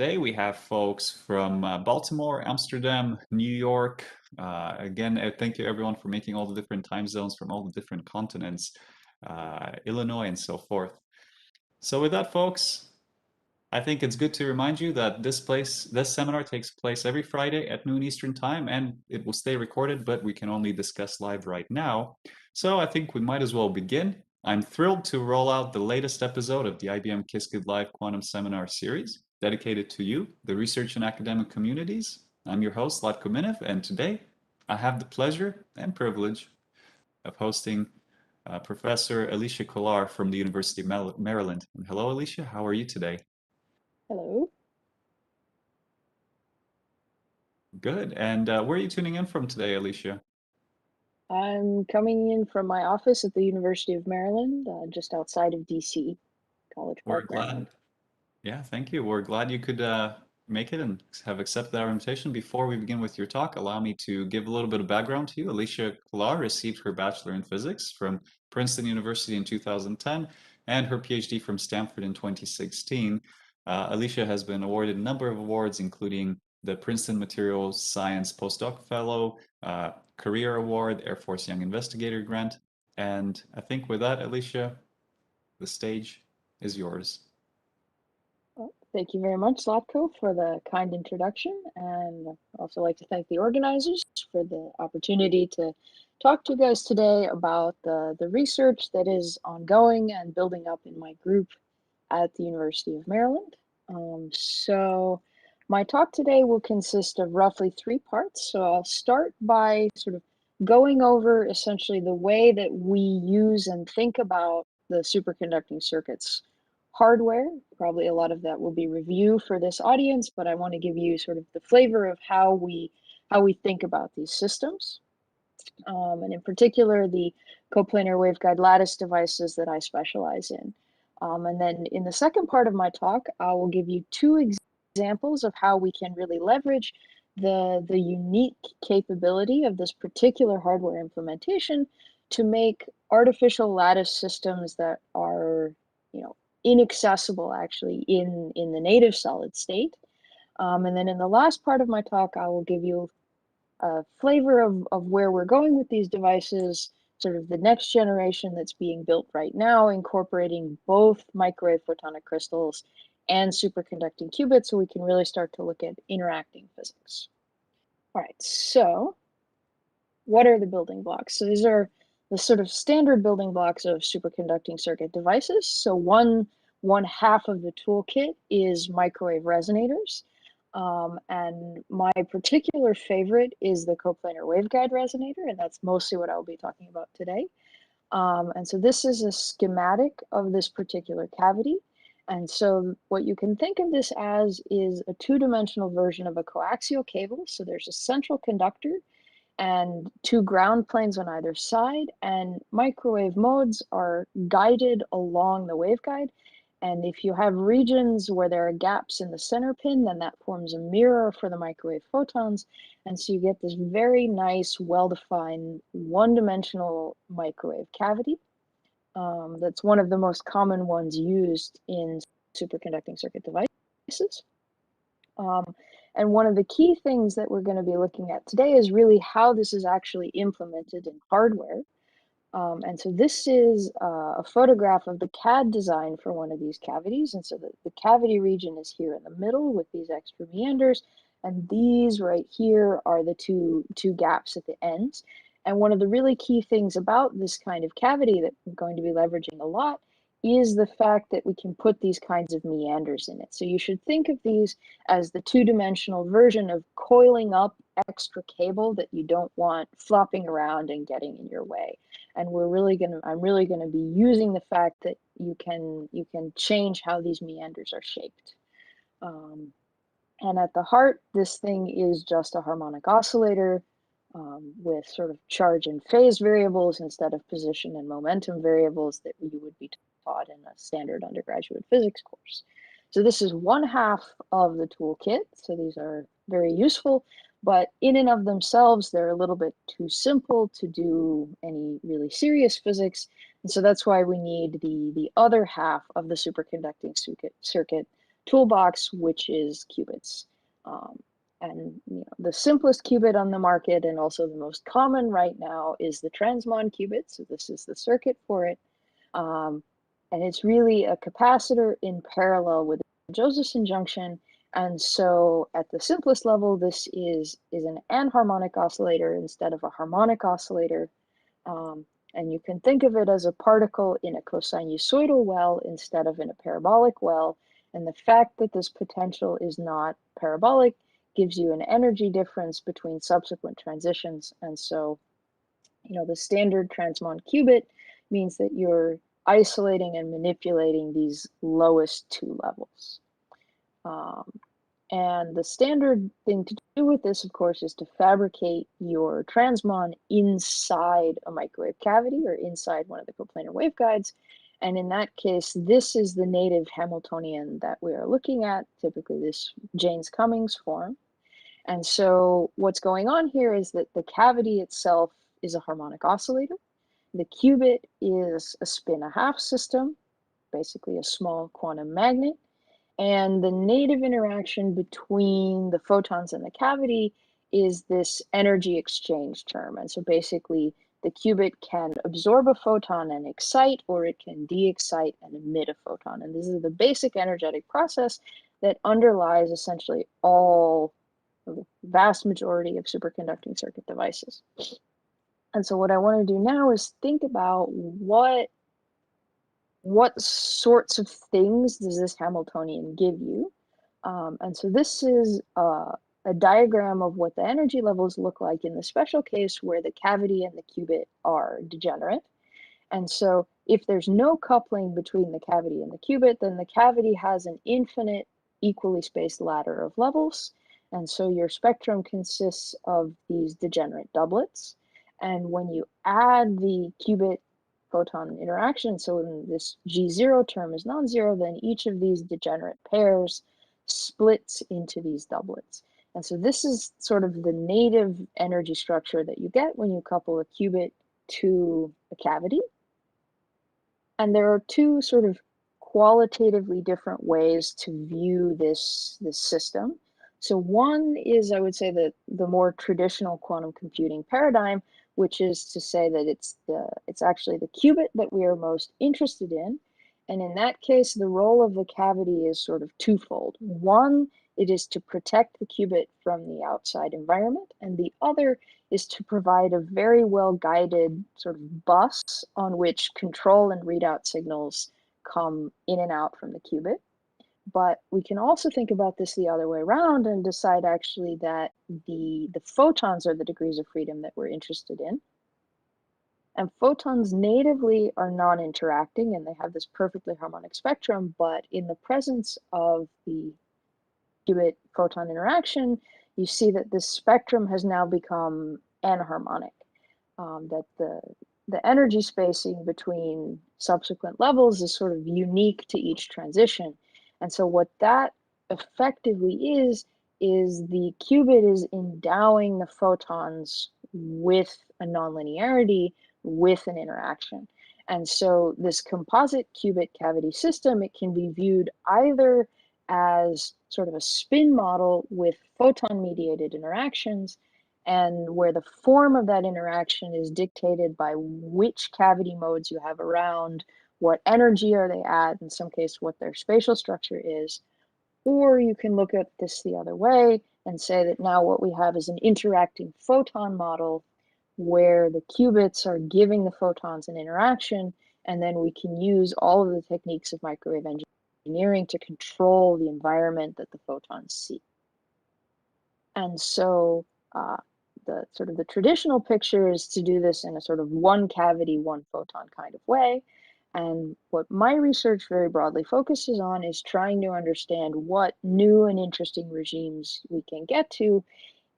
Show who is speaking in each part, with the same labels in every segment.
Speaker 1: Today we have folks from Baltimore, Amsterdam, New York. Again, thank you everyone for making all the different time zones from all the different continents, Illinois and so forth. So with that, folks, I think it's good to remind you that this seminar takes place every Friday at noon Eastern time, and it will stay recorded, but we can only discuss live right now. So I think we might as well begin. I'm thrilled to roll out the latest episode of the IBM Qiskit Live Quantum Seminar Series, dedicated to you, the research and academic communities. I'm your host, Zlatko Minev, and today I have the pleasure and privilege of hosting Professor Alicia Kollár from the University of Maryland. And hello, Alicia, how are you today?
Speaker 2: Hello.
Speaker 1: Good. And where are you tuning in from today, Alicia?
Speaker 2: I'm coming in from my office at the University of Maryland, just outside of DC, College
Speaker 1: We're
Speaker 2: Park,
Speaker 1: glad.
Speaker 2: Maryland.
Speaker 1: Yeah, thank you. We're glad you could make it and have accepted our invitation. Before we begin with your talk, allow me to give a little bit of background to you. Alicia Kollár received her bachelor in physics from Princeton University in 2010 and her PhD from Stanford in 2016. Alicia has been awarded a number of awards, including the Princeton Materials Science Postdoc Fellow, Career Award, Air Force Young Investigator Grant. And I think with that, Alicia, the stage is yours.
Speaker 2: Well, thank you very much, Zlatko, for the kind introduction. And I'd also like to thank the organizers for the opportunity to talk to you guys today about the research that is ongoing and building up in my group at the University of Maryland. So my talk today will consist of roughly 3 parts. So I'll start by sort of going over essentially the way that we use and think about the superconducting circuits hardware. Probably a lot of that will be review for this audience, but I want to give you sort of the flavor of how we think about these systems. And in particular, the coplanar waveguide lattice devices that I specialize in. And then in the second part of my talk, I will give you 2 examples of how we can really leverage the unique capability of this particular hardware implementation to make artificial lattice systems that are, inaccessible actually in the native solid state. And then in the last part of my talk, I will give you a flavor of where we're going with these devices, sort of the next generation that's being built right now, incorporating both microwave photonic crystals and superconducting qubits, so we can really start to look at interacting physics. All right, so what are the building blocks? So these are the sort of standard building blocks of superconducting circuit devices. So one half of the toolkit is microwave resonators. And my particular favorite is the coplanar waveguide resonator, and that's mostly what I'll be talking about today. And so this is a schematic of this particular cavity. And so what you can think of this as is a 2-dimensional version of a coaxial cable. So there's a central conductor and 2 ground planes on either side, and microwave modes are guided along the waveguide. And if you have regions where there are gaps in the center pin, then that forms a mirror for the microwave photons. And so you get this very nice, well-defined, 1-dimensional microwave cavity. That's one of the most common ones used in superconducting circuit devices. And one of the key things that we're going to be looking at today is really how this is actually implemented in hardware. And so this is a photograph of the CAD design for one of these cavities. And so the cavity region is here in the middle with these extra meanders. And these right here are the two gaps at the ends. And one of the really key things about this kind of cavity that we're going to be leveraging a lot is the fact that we can put these kinds of meanders in it. So you should think of these as the 2-dimensional version of coiling up extra cable that you don't want flopping around and getting in your way. And I'm really gonna be using the fact that you can change how these meanders are shaped. And at the heart, this thing is just a harmonic oscillator with sort of charge and phase variables instead of position and momentum variables that you would be taught in a standard undergraduate physics course. So this is one half of the toolkit. So these are very useful, but in and of themselves, they're a little bit too simple to do any really serious physics. And so that's why we need the other half of the superconducting circuit toolbox, which is qubits. And the simplest qubit on the market and also the most common right now is the transmon qubit. So this is the circuit for it. And it's really a capacitor in parallel with a Josephson junction. And so at the simplest level, this is an anharmonic oscillator instead of a harmonic oscillator. And you can think of it as a particle in a cosinusoidal well instead of in a parabolic well. And the fact that this potential is not parabolic gives you an energy difference between subsequent transitions. And so, the standard transmon qubit means that you're isolating and manipulating these lowest two levels. And the standard thing to do with this, of course, is to fabricate your transmon inside a microwave cavity or inside one of the coplanar waveguides. And in that case, this is the native Hamiltonian that we are looking at, typically this Jaynes-Cummings form. And so what's going on here is that the cavity itself is a harmonic oscillator. The qubit is a spin-a-half system, basically a small quantum magnet. And the native interaction between the photons and the cavity is this energy exchange term. And so basically, the qubit can absorb a photon and excite, or it can de-excite and emit a photon. And this is the basic energetic process that underlies essentially all, the vast majority of superconducting circuit devices. And so what I want to do now is think about what sorts of things does this Hamiltonian give you? And so this is a diagram of what the energy levels look like in the special case where the cavity and the qubit are degenerate. And so if there's no coupling between the cavity and the qubit, then the cavity has an infinite equally spaced ladder of levels. And so your spectrum consists of these degenerate doublets. And when you add the qubit photon interaction, so when this G0 term is non-zero, then each of these degenerate pairs splits into these doublets. And so this is sort of the native energy structure that you get when you couple a qubit to a cavity. And there are two sort of qualitatively different ways to view this system. So one is, I would say, the more traditional quantum computing paradigm, which is to say that it's actually the qubit that we are most interested in. And in that case, the role of the cavity is sort of twofold. One, it is to protect the qubit from the outside environment, and the other is to provide a very well-guided sort of bus on which control and readout signals come in and out from the qubit. But we can also think about this the other way around and decide actually that the photons are the degrees of freedom that we're interested in. And photons natively are non-interacting and they have this perfectly harmonic spectrum, but in the presence of the qubit photon interaction, you see that this spectrum has now become anharmonic, that the energy spacing between subsequent levels is sort of unique to each transition. And so what that effectively is the qubit is endowing the photons with a nonlinearity, with an interaction. And so this composite qubit cavity system, it can be viewed either as sort of a spin model with photon-mediated interactions, and where the form of that interaction is dictated by which cavity modes you have around, what energy are they at, in some case, what their spatial structure is. Or you can look at this the other way and say that now what we have is an interacting photon model where the qubits are giving the photons an interaction, and then we can use all of the techniques of microwave engineering to control the environment that the photons see. And so the sort of the traditional picture is to do this in a sort of one cavity, one photon kind of way. And what my research very broadly focuses on is trying to understand what new and interesting regimes we can get to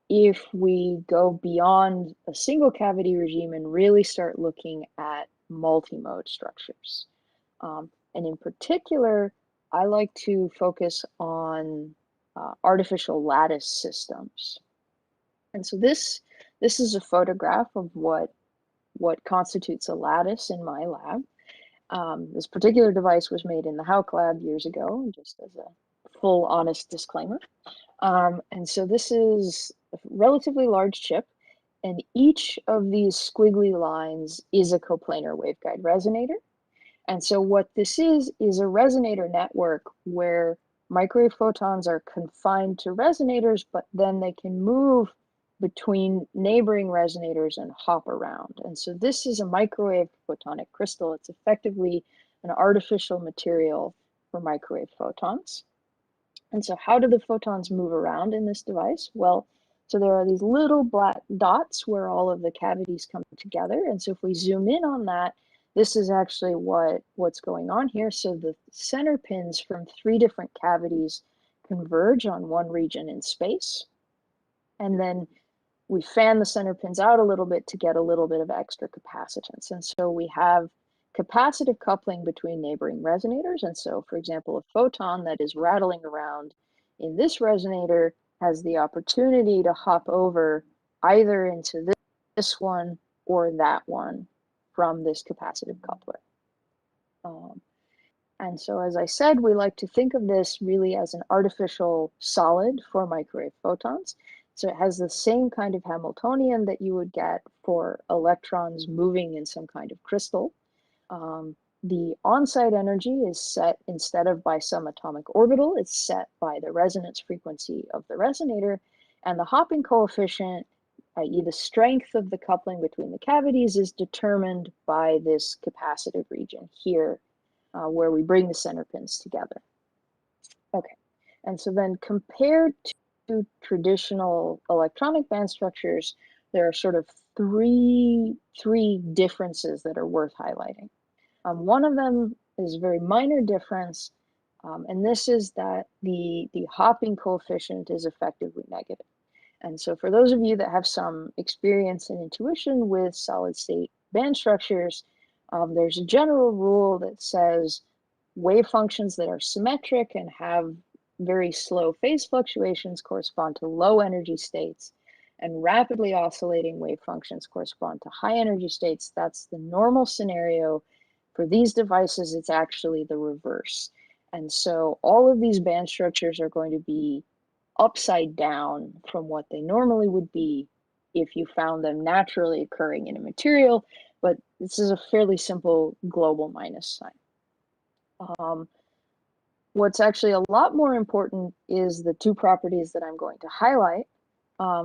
Speaker 2: if we go beyond a single cavity regime and really start looking at multi-mode structures. And in particular, I like to focus on artificial lattice systems. And so this is a photograph of what constitutes a lattice in my lab. This particular device was made in the Hauck lab years ago, just as a full honest disclaimer. And so this is a relatively large chip, and each of these squiggly lines is a coplanar waveguide resonator. And so what this is a resonator network where microwave photons are confined to resonators, but then they can move between neighboring resonators and hop around. And so this is a microwave photonic crystal. It's effectively an artificial material for microwave photons. And so how do the photons move around in this device? Well, so there are these little black dots where all of the cavities come together. And so if we zoom in on that, this is actually what's going on here. So the center pins from 3 different cavities converge on one region in space. And then we fan the center pins out a little bit to get a little bit of extra capacitance. And so we have capacitive coupling between neighboring resonators. And so, for example, a photon that is rattling around in this resonator has the opportunity to hop over either into this one or that one from this capacitive coupler. And so, as I said, we like to think of this really as an artificial solid for microwave photons. So it has the same kind of Hamiltonian that you would get for electrons moving in some kind of crystal. The on-site energy is set, instead of by some atomic orbital, it's set by the resonance frequency of the resonator, and the hopping coefficient, i.e. the strength of the coupling between the cavities, is determined by this capacitive region here, where we bring the center pins together. Okay, and so then compared to traditional electronic band structures, there are sort of three differences that are worth highlighting. One of them is a very minor difference, and this is that the hopping coefficient is effectively negative. And so for those of you that have some experience and intuition with solid state band structures, there's a general rule that says wave functions that are symmetric and have very slow phase fluctuations correspond to low energy states, and rapidly oscillating wave functions correspond to high energy states. That's the normal scenario. For these devices, it's actually the reverse. And so all of these band structures are going to be upside down from what they normally would be if you found them naturally occurring in a material, but this is a fairly simple global minus sign. What's actually a lot more important is the 2 properties that I'm going to highlight.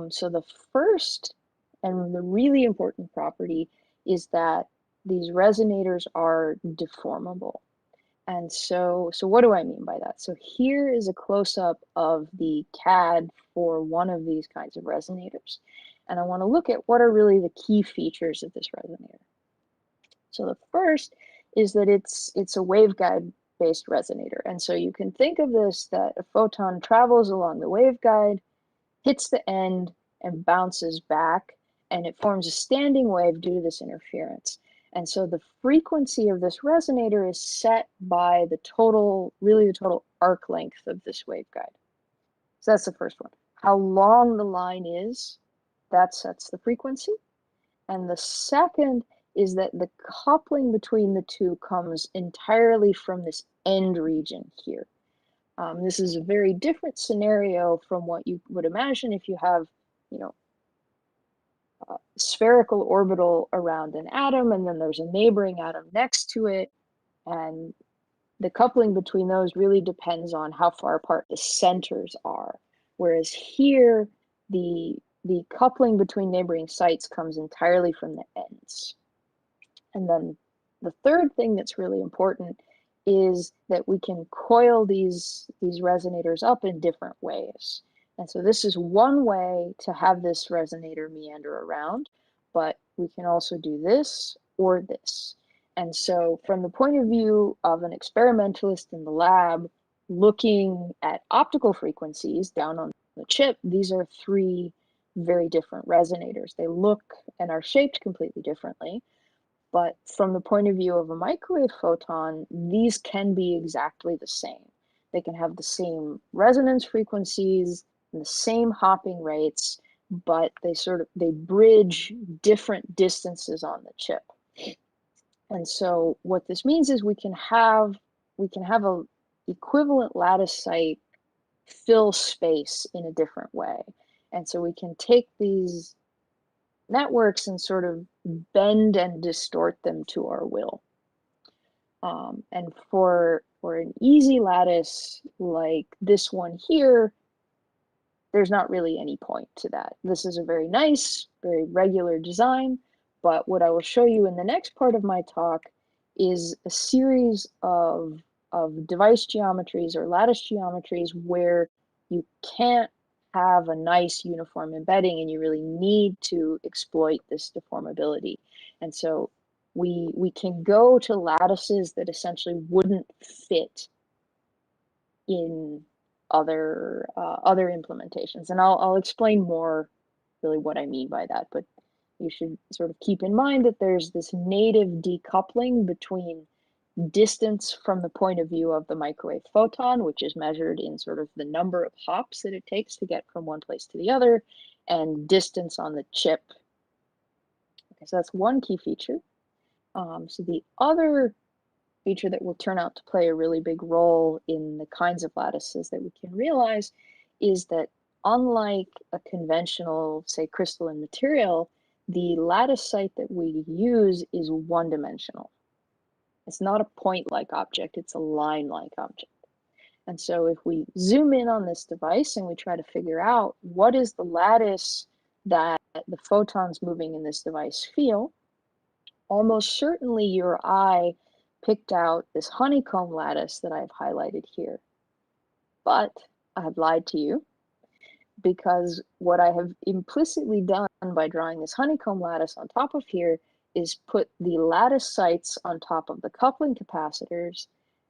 Speaker 2: So the first and the really important property is that these resonators are deformable. And so what do I mean by that? So here is a close-up of the CAD for one of these kinds of resonators. And I want to look at what are really the key features of this resonator. So the first is that it's a waveguide-based resonator. And so you can think of this that a photon travels along the waveguide, hits the end, and bounces back, and it forms a standing wave due to this interference. And so the frequency of this resonator is set by the total arc length of this waveguide. So that's the first one. How long the line is, that sets the frequency. And the second is that the coupling between the two comes entirely from this end region here. This is a very different scenario from what you would imagine if you have, spherical orbital around an atom, and then there's a neighboring atom next to it, and the coupling between those really depends on how far apart the centers are. Whereas here, the coupling between neighboring sites comes entirely from the ends. And then the third thing that's really important is that we can coil these resonators up in different ways. And so this is one way to have this resonator meander around, but we can also do this or this. And so from the point of view of an experimentalist in the lab looking at optical frequencies down on the chip, these are 3 very different resonators. They look and are shaped completely differently. But from the point of view of a microwave photon, these can be exactly the same. They can have the same resonance frequencies and the same hopping rates, but they bridge different distances on the chip. And so what this means is we can have a equivalent lattice site fill space in a different way. And so we can take these networks and sort of bend and distort them to our will. And for an easy lattice like this one here, there's not really any point to that. This is a very nice, very regular design, but what I will show you in the next part of my talk is a series of device geometries or lattice geometries where you can't have a nice uniform embedding and you really need to exploit this deformability. And so we can go to lattices that essentially wouldn't fit in other implementations, and I'll explain more really what I mean by that. But you should sort of keep in mind that there's this native decoupling between distance from the point of view of the microwave photon, which is measured in sort of the number of hops that it takes to get from one place to the other, and distance on the chip. Okay, so that's one key feature. So the other feature that will turn out to play a really big role in the kinds of lattices that we can realize is that unlike a conventional, say, crystalline material, the lattice site that we use is one-dimensional. It's not a point-like object, it's a line-like object. And so if we zoom in on this device and we try to figure out what is the lattice that the photons moving in this device feel, almost certainly your eye picked out this honeycomb lattice that I've highlighted here. But I have lied to you, because what I have implicitly done by drawing this honeycomb lattice on top of here is put the lattice sites on top of the coupling capacitors,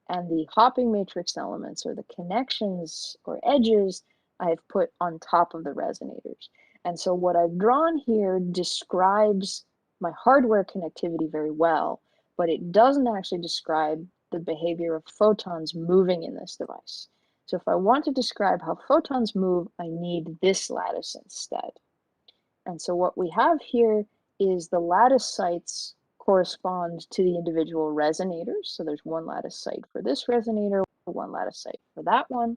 Speaker 2: and the hopping matrix elements, or the connections or edges, I have put on top of the resonators. And so what I've drawn here describes my hardware connectivity very well, but it doesn't actually describe the behavior of photons moving in this device. So if I want to describe how photons move, I need this lattice instead. And so what we have here is the lattice sites correspond to the individual resonators. So there's one lattice site for this resonator, one lattice site for that one.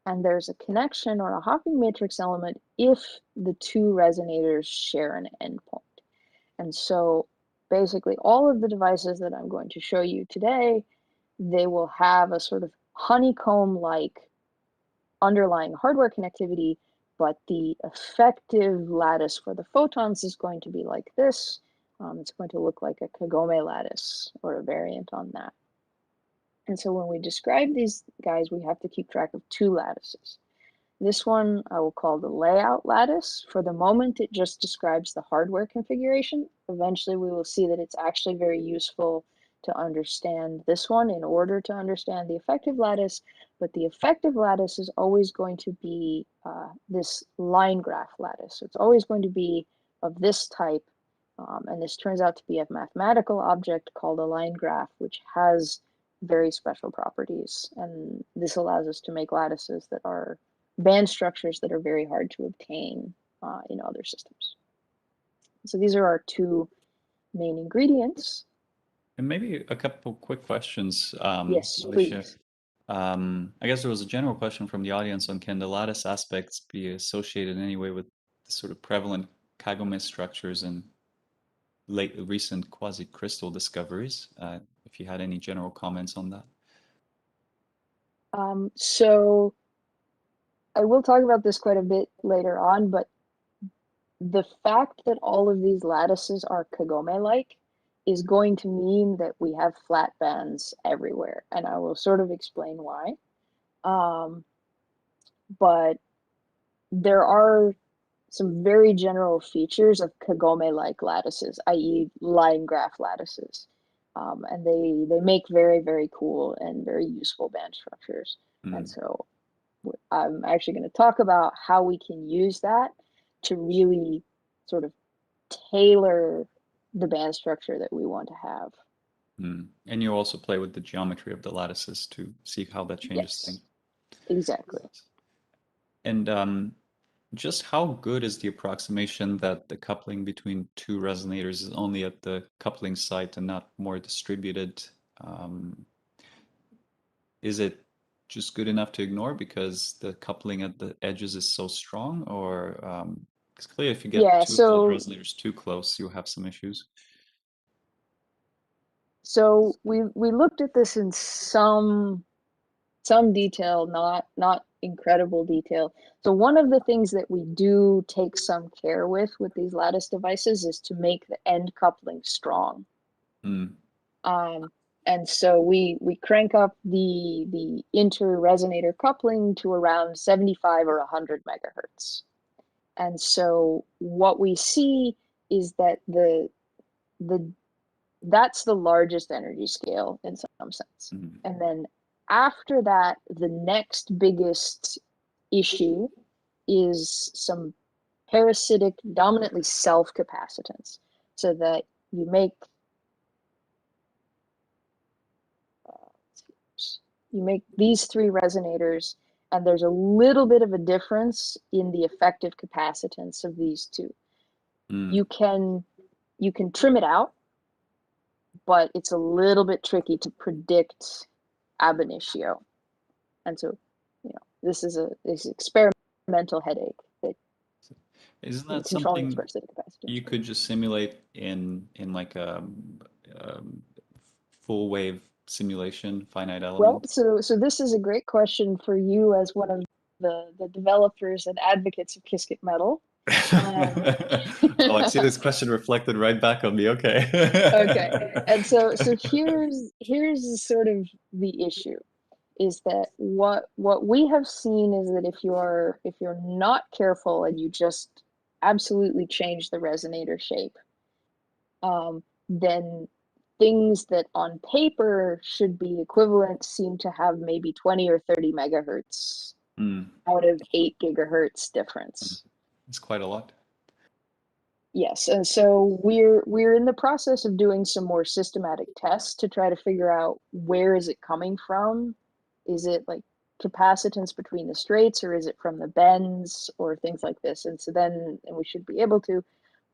Speaker 2: And there's a connection or a hopping matrix element if the two resonators share an endpoint. And so basically all of the devices that I'm going to show you today, they will have a sort of honeycomb-like underlying hardware connectivity, but the effective lattice for the photons is going to be like this. It's going to look like a Kagome lattice or a variant on that. And so when we describe these guys, we have to keep track of two lattices. This one I will call the layout lattice. For the moment, it just describes the hardware configuration. Eventually, we will see that it's actually very useful to understand this one in order to understand the effective lattice. But the effective lattice is always going to be this line graph lattice. So it's always going to be of this type. And this turns out to be a mathematical object called a line graph, which has very special properties. And this allows us to make lattices that are band structures that are very hard to obtain in other systems. So these are our two main ingredients.
Speaker 1: And maybe a couple quick questions,
Speaker 2: Yes,
Speaker 1: Alicia.
Speaker 2: please.
Speaker 1: I guess there was a general question from the audience on, can the lattice aspects be associated in any way with the sort of prevalent Kagome structures and recent quasi-crystal discoveries? If you had any general comments on that.
Speaker 2: So I will talk about this quite a bit later on, but the fact that all of these lattices are Kagome-like is going to mean that we have flat bands everywhere, and I will sort of explain why. But there are some very general features of Kagome-like lattices, i.e. line graph lattices. And they make very, very cool and very useful band structures. And so I'm actually going to talk about how we can use that to really sort of tailor the band structure that we want to have.
Speaker 1: And you also play with the geometry of the lattices to see how that changes things.
Speaker 2: Exactly.
Speaker 1: And just how good is the approximation that the coupling between two resonators is only at the coupling site and not more distributed? Is it just good enough to ignore because the coupling at the edges is so strong, or because clearly if you get
Speaker 2: Yeah,
Speaker 1: two of those
Speaker 2: so
Speaker 1: resonators too close, you'll have some issues.
Speaker 2: we looked at this in some detail, not incredible detail. So one of the things that we do take some care with these lattice devices is to make the end coupling strong.
Speaker 1: Mm.
Speaker 2: And so we crank up the inter-resonator coupling to around 75 or 100 megahertz. And so what we see is that that's the largest energy scale in some sense.
Speaker 1: Mm.
Speaker 2: And then after that, the next biggest issue is some parasitic, dominantly self-capacitance, so that you make these three resonators, and there's a little bit of a difference in the effective capacitance of these two.
Speaker 1: Mm.
Speaker 2: You can trim it out, but it's a little bit tricky to predict ab initio. And so, this is this experimental headache that
Speaker 1: Isn't that
Speaker 2: controlling this
Speaker 1: something
Speaker 2: parasitic capacitance.
Speaker 1: you could just simulate in like a um, full wave simulation, finite
Speaker 2: Well,
Speaker 1: element?
Speaker 2: so this is a great question for you as one of the developers and advocates of Qiskit metal.
Speaker 1: Oh, I see this question reflected right back on me. Okay.
Speaker 2: Okay, and so here's sort of the issue, is that what we have seen is that if you're not careful and you just absolutely change the resonator shape, then things that on paper should be equivalent seem to have maybe 20 or 30 megahertz
Speaker 1: Mm,
Speaker 2: out of 8 gigahertz difference.
Speaker 1: it's quite a lot.
Speaker 2: Yes, and so we're in the process of doing some more systematic tests to try to figure out where is it coming from. Is it like capacitance between the straights, or is it from the bends, or things like this? And so then we should be able to,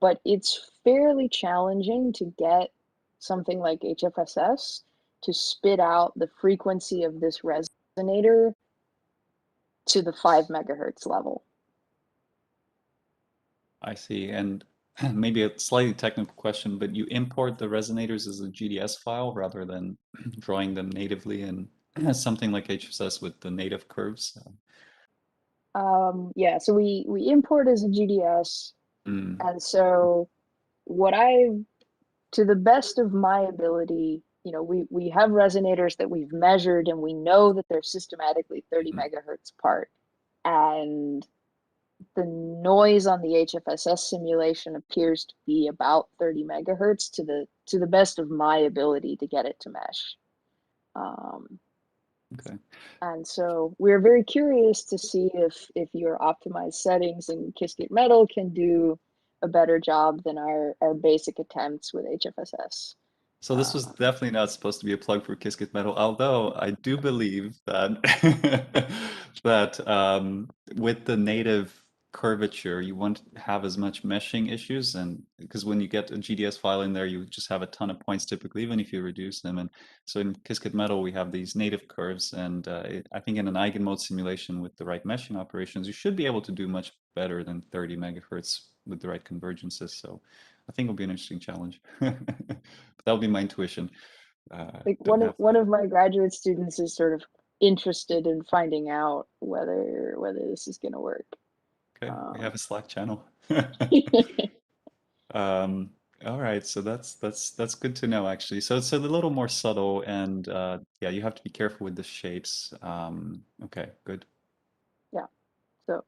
Speaker 2: but it's fairly challenging to get something like HFSS to spit out the frequency of this resonator to the 5 megahertz level.
Speaker 1: I see. And maybe a slightly technical question, but you import the resonators as a GDS file rather than drawing them natively in something like HSS with the native curves.
Speaker 2: Yeah, so we import as a GDS,
Speaker 1: Mm,
Speaker 2: and so what to the best of my ability, we have resonators that we've measured, and we know that they're systematically 30
Speaker 1: mm,
Speaker 2: megahertz apart, and the noise on the HFSS simulation appears to be about 30 megahertz to the best of my ability to get it to mesh.
Speaker 1: okay.
Speaker 2: And so we're very curious to see if your optimized settings in Qiskit Metal can do a better job than our basic attempts with HFSS.
Speaker 1: So this was definitely not supposed to be a plug for Qiskit Metal, although I do believe that that with the native curvature, you won't have as much meshing issues, and because when you get a GDS file in there, you just have a ton of points typically, even if you reduce them. And so in Qiskit Metal, we have these native curves, and I think in an eigenmode simulation with the right meshing operations, you should be able to do much better than 30 megahertz with the right convergences. So I think it'll be an interesting challenge. That would be my intuition.
Speaker 2: Like
Speaker 1: Don't have.
Speaker 2: one of my graduate students is sort of interested in finding out whether this is going to work.
Speaker 1: Okay, we have a Slack channel. Um, all right, so that's good to know actually. So it's a little more subtle, and yeah, you have to be careful with the shapes. Okay, good.
Speaker 2: Yeah. So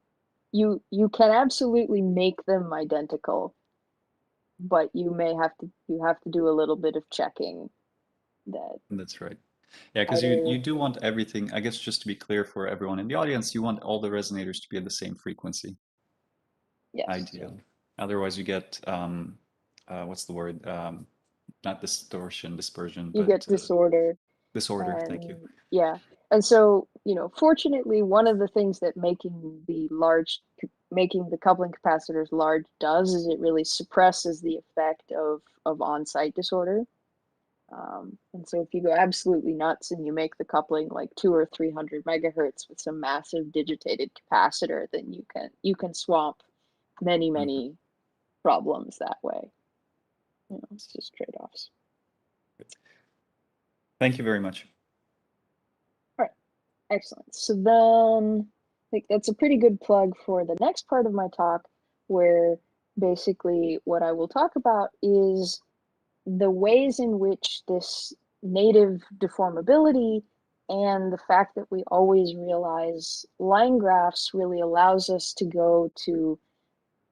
Speaker 2: you can absolutely make them identical, but you have to do a little bit of checking that
Speaker 1: That's right. Yeah, because you
Speaker 2: either
Speaker 1: do want everything. I guess just to be clear for everyone in the audience, you want all the resonators to be at the same frequency,
Speaker 2: yes,
Speaker 1: ideally. Otherwise, you get what's the word? Not distortion, dispersion,
Speaker 2: you
Speaker 1: but
Speaker 2: get disorder.
Speaker 1: disorder. Thank you.
Speaker 2: And yeah, and so fortunately, one of the things that making the coupling capacitors large does is it really suppresses the effect of on-site disorder. And so if you go absolutely nuts and you make the coupling like 200 or 300 megahertz with some massive digitated capacitor, then you can swamp many problems that way. You know, it's just trade-offs.
Speaker 1: Thank you very much.
Speaker 2: All right, excellent. So then I think that's a pretty good plug for the next part of my talk, where basically what I will talk about is the ways in which this native deformability and the fact that we always realize line graphs really allows us to go to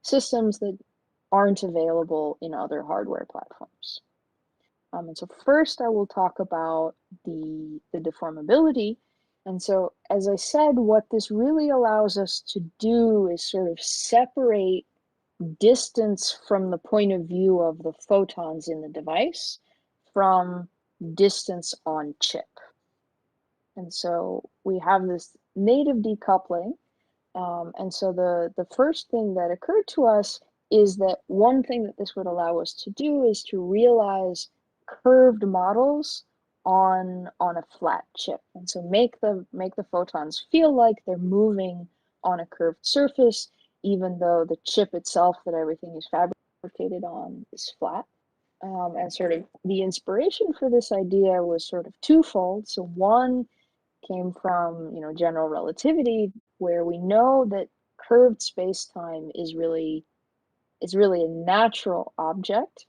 Speaker 2: systems that aren't available in other hardware platforms. And so first I will talk about the deformability. And so, as I said, what this really allows us to do is sort of separate distance from the point of view of the photons in the device from distance on chip. And so we have this native decoupling. And so the first thing that occurred to us is that one thing that this would allow us to do is to realize curved models on a flat chip. And so make the photons feel like they're moving on a curved surface, even though the chip itself that everything is fabricated on is flat. And sort of the inspiration for this idea was sort of twofold. So one came from, you know, general relativity, where we know that curved space-time is really a natural object,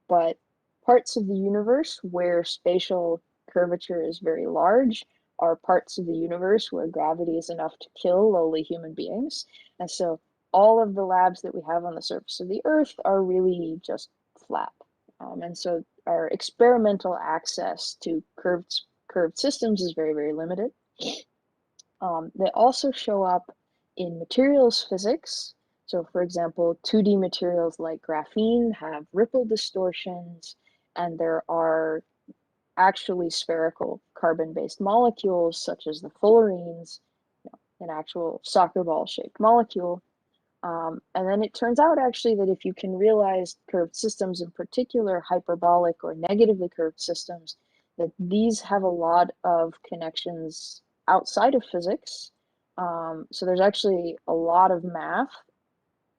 Speaker 2: but parts of the universe where spatial curvature is very large are parts of the universe where gravity is enough to kill lowly human beings. And so all of the labs that we have on the surface of the Earth are really just flat. And so our experimental access to curved systems is very limited. They also show up in materials physics. So for example, 2D materials like graphene have ripple distortions, and there are actually spherical carbon-based molecules such as the fullerenes, you know, an actual soccer ball shaped molecule. And then it turns out actually that if you can realize curved systems, in particular hyperbolic or negatively curved systems, that these have a lot of connections outside of physics. So there's actually a lot of math.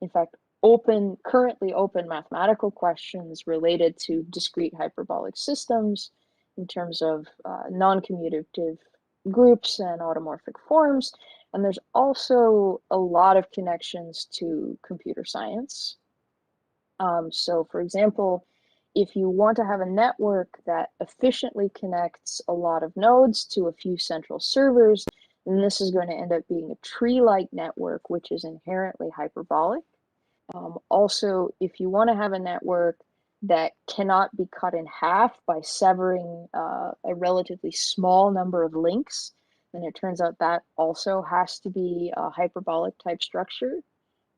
Speaker 2: In fact, currently open mathematical questions related to discrete hyperbolic systems in terms of non-commutative groups and automorphic forms. And there's also a lot of connections to computer science. So for example, if you want to have a network that efficiently connects a lot of nodes to a few central servers, then this is going to end up being a tree-like network, which is inherently hyperbolic. Also, if you want to have a network that cannot be cut in half by severing a relatively small number of links, then it turns out that also has to be a hyperbolic type structure.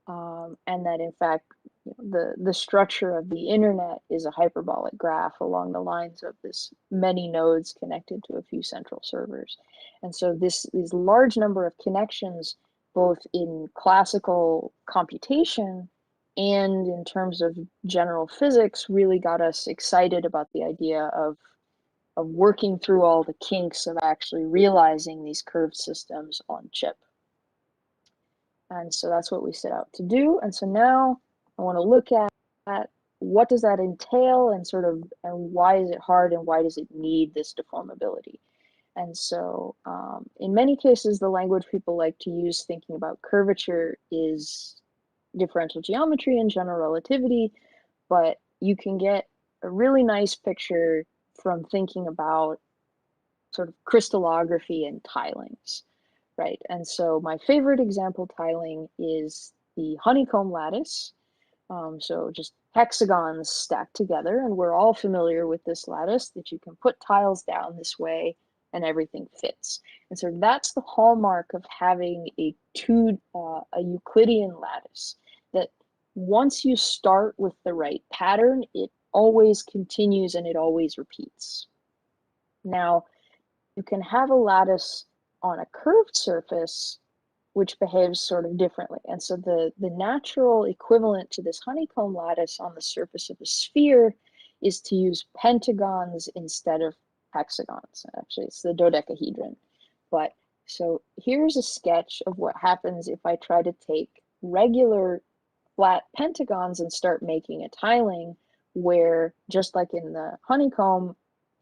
Speaker 2: And that in fact, you know, the structure of the internet is a hyperbolic graph along the lines of this many nodes connected to a few central servers. And so these large number of connections, both in classical computation and in terms of general physics, really got us excited about the idea of working through all the kinks of actually realizing these curved systems on chip. And so that's what we set out to do. And so now I want to look at what does that entail, and sort of, and why is it hard, and why does it need this deformability? And so in many cases, the language people like to use thinking about curvature is differential geometry and general relativity, but you can get a really nice picture from thinking about sort of crystallography and tilings, right? And so my favorite example tiling is the honeycomb lattice. So just hexagons stacked together, and we're all familiar with this lattice, that you can put tiles down this way and everything fits. And so that's the hallmark of having a Euclidean lattice, that once you start with the right pattern, it always continues and it always repeats. Now, you can have a lattice on a curved surface which behaves sort of differently. And so the natural equivalent to this honeycomb lattice on the surface of a sphere is to use pentagons instead of hexagons. Actually, it's the dodecahedron. But so here's a sketch of what happens if I try to take regular flat pentagons and start making a tiling where, just like in the honeycomb,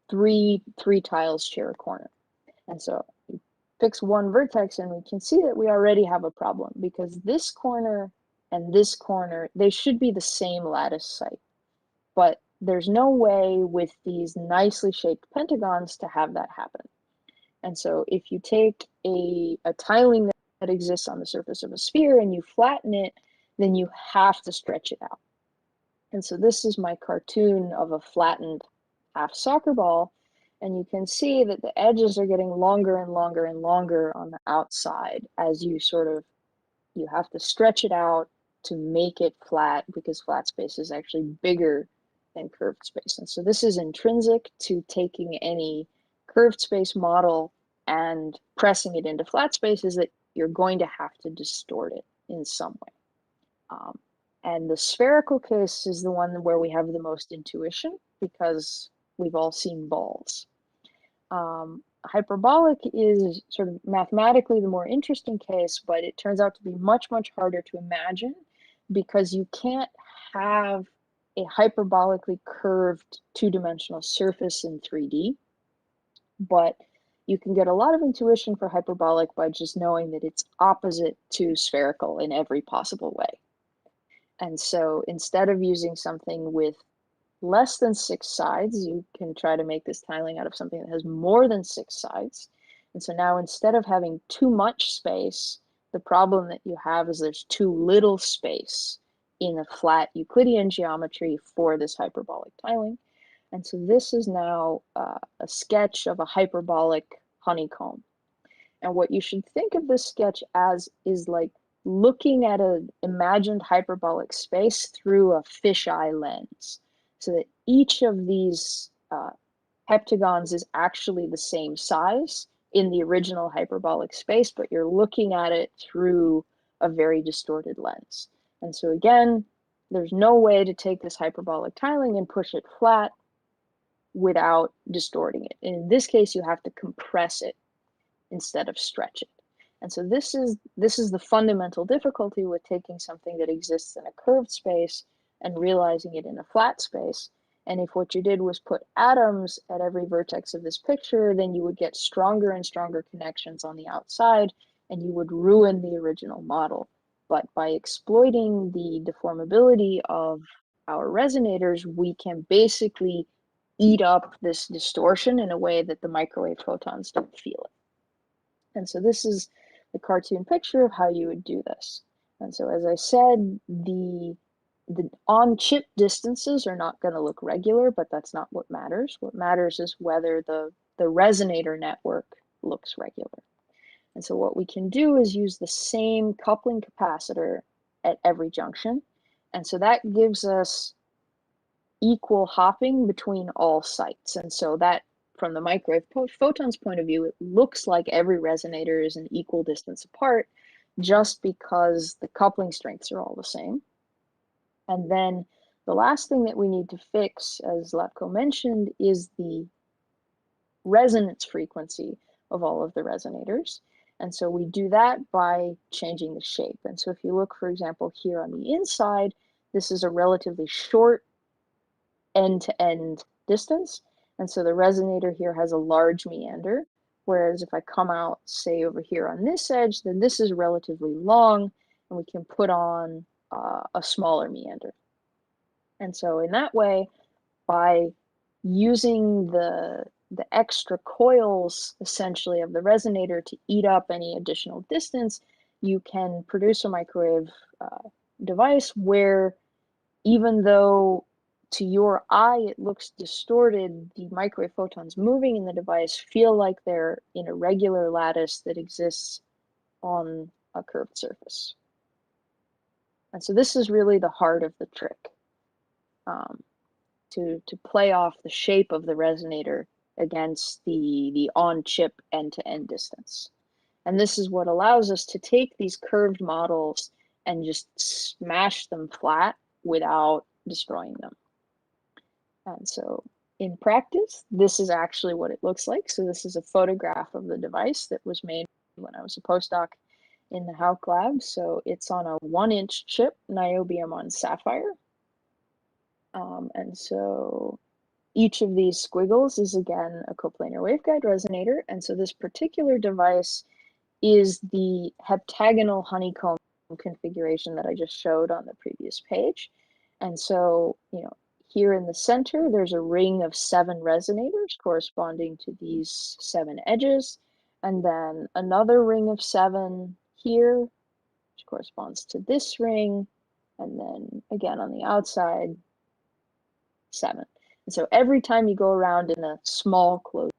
Speaker 2: three tiles share a corner. And so you fix one vertex and we can see that we already have a problem, because this corner and this corner, they should be the same lattice site. But there's no way with these nicely shaped pentagons to have that happen. And so if you take a tiling that exists on the surface of a sphere and you flatten it, then you have to stretch it out. And so this is my cartoon of a flattened half soccer ball. And you can see that the edges are getting longer and longer and longer on the outside as you you have to stretch it out to make it flat, because flat space is actually bigger than curved space. And so this is intrinsic to taking any curved space model and pressing it into flat space, is that you're going to have to distort it in some way. And the spherical case is the one where we have the most intuition, because we've all seen balls. Hyperbolic is sort of mathematically the more interesting case, but it turns out to be much, much harder to imagine, because you can't have a hyperbolically curved two-dimensional surface in 3D, but you can get a lot of intuition for hyperbolic by just knowing that it's opposite to spherical in every possible way. And so instead of using something with less than 6 sides, you can try to make this tiling out of something that has more than 6 sides. And so now, instead of having too much space, the problem that you have is there's too little space in a flat Euclidean geometry for this hyperbolic tiling. And so this is now a sketch of a hyperbolic honeycomb. And what you should think of this sketch as is like looking at an imagined hyperbolic space through a fisheye lens, so that each of these heptagons is actually the same size in the original hyperbolic space, but you're looking at it through a very distorted lens. And so again, there's no way to take this hyperbolic tiling and push it flat without distorting it. And in this case, you have to compress it instead of stretch it. And so this is the fundamental difficulty with taking something that exists in a curved space and realizing it in a flat space. And if what you did was put atoms at every vertex of this picture, then you would get stronger and stronger connections on the outside, and you would ruin the original model. But by exploiting the deformability of our resonators, we can basically eat up this distortion in a way that the microwave photons don't feel it. And so this is the cartoon picture of how you would do this. And so, as I said, the on-chip distances are not going to look regular, but that's not what matters. What matters is whether the resonator network looks regular. And so what we can do is use the same coupling capacitor at every junction. And so that gives us equal hopping between all sites. And so that, from the microwave photons point of view, it looks like every resonator is an equal distance apart, just because the coupling strengths are all the same. And then the last thing that we need to fix, as Zlatko mentioned, is the resonance frequency of all of the resonators. And so we do that by changing the shape. And so if you look, for example, here on the inside, this is a relatively short end-to-end distance. And so the resonator here has a large meander, whereas if I come out, say, over here on this edge, then this is relatively long, and we can put on a smaller meander. And so in that way, by using the extra coils, essentially, of the resonator to eat up any additional distance, you can produce a microwave device where, even though to your eye it looks distorted, the microwave photons moving in the device feel like they're in a regular lattice that exists on a curved surface. And so this is really the heart of the trick, to play off the shape of the resonator against the on-chip end-to-end distance. And this is what allows us to take these curved models and just smash them flat without destroying them. And so in practice, this is actually what it looks like. So this is a photograph of the device that was made when I was a postdoc in the Hauk lab. So it's on a 1-inch chip, niobium on sapphire. And so each of these squiggles is again a coplanar waveguide resonator. And so this particular device is the heptagonal honeycomb configuration that I just showed on the previous page. And so, here in the center, there's a ring of 7 resonators corresponding to these 7 edges, and then another ring of 7 here, which corresponds to this ring, and then again on the outside, 7. And so every time you go around in a small closed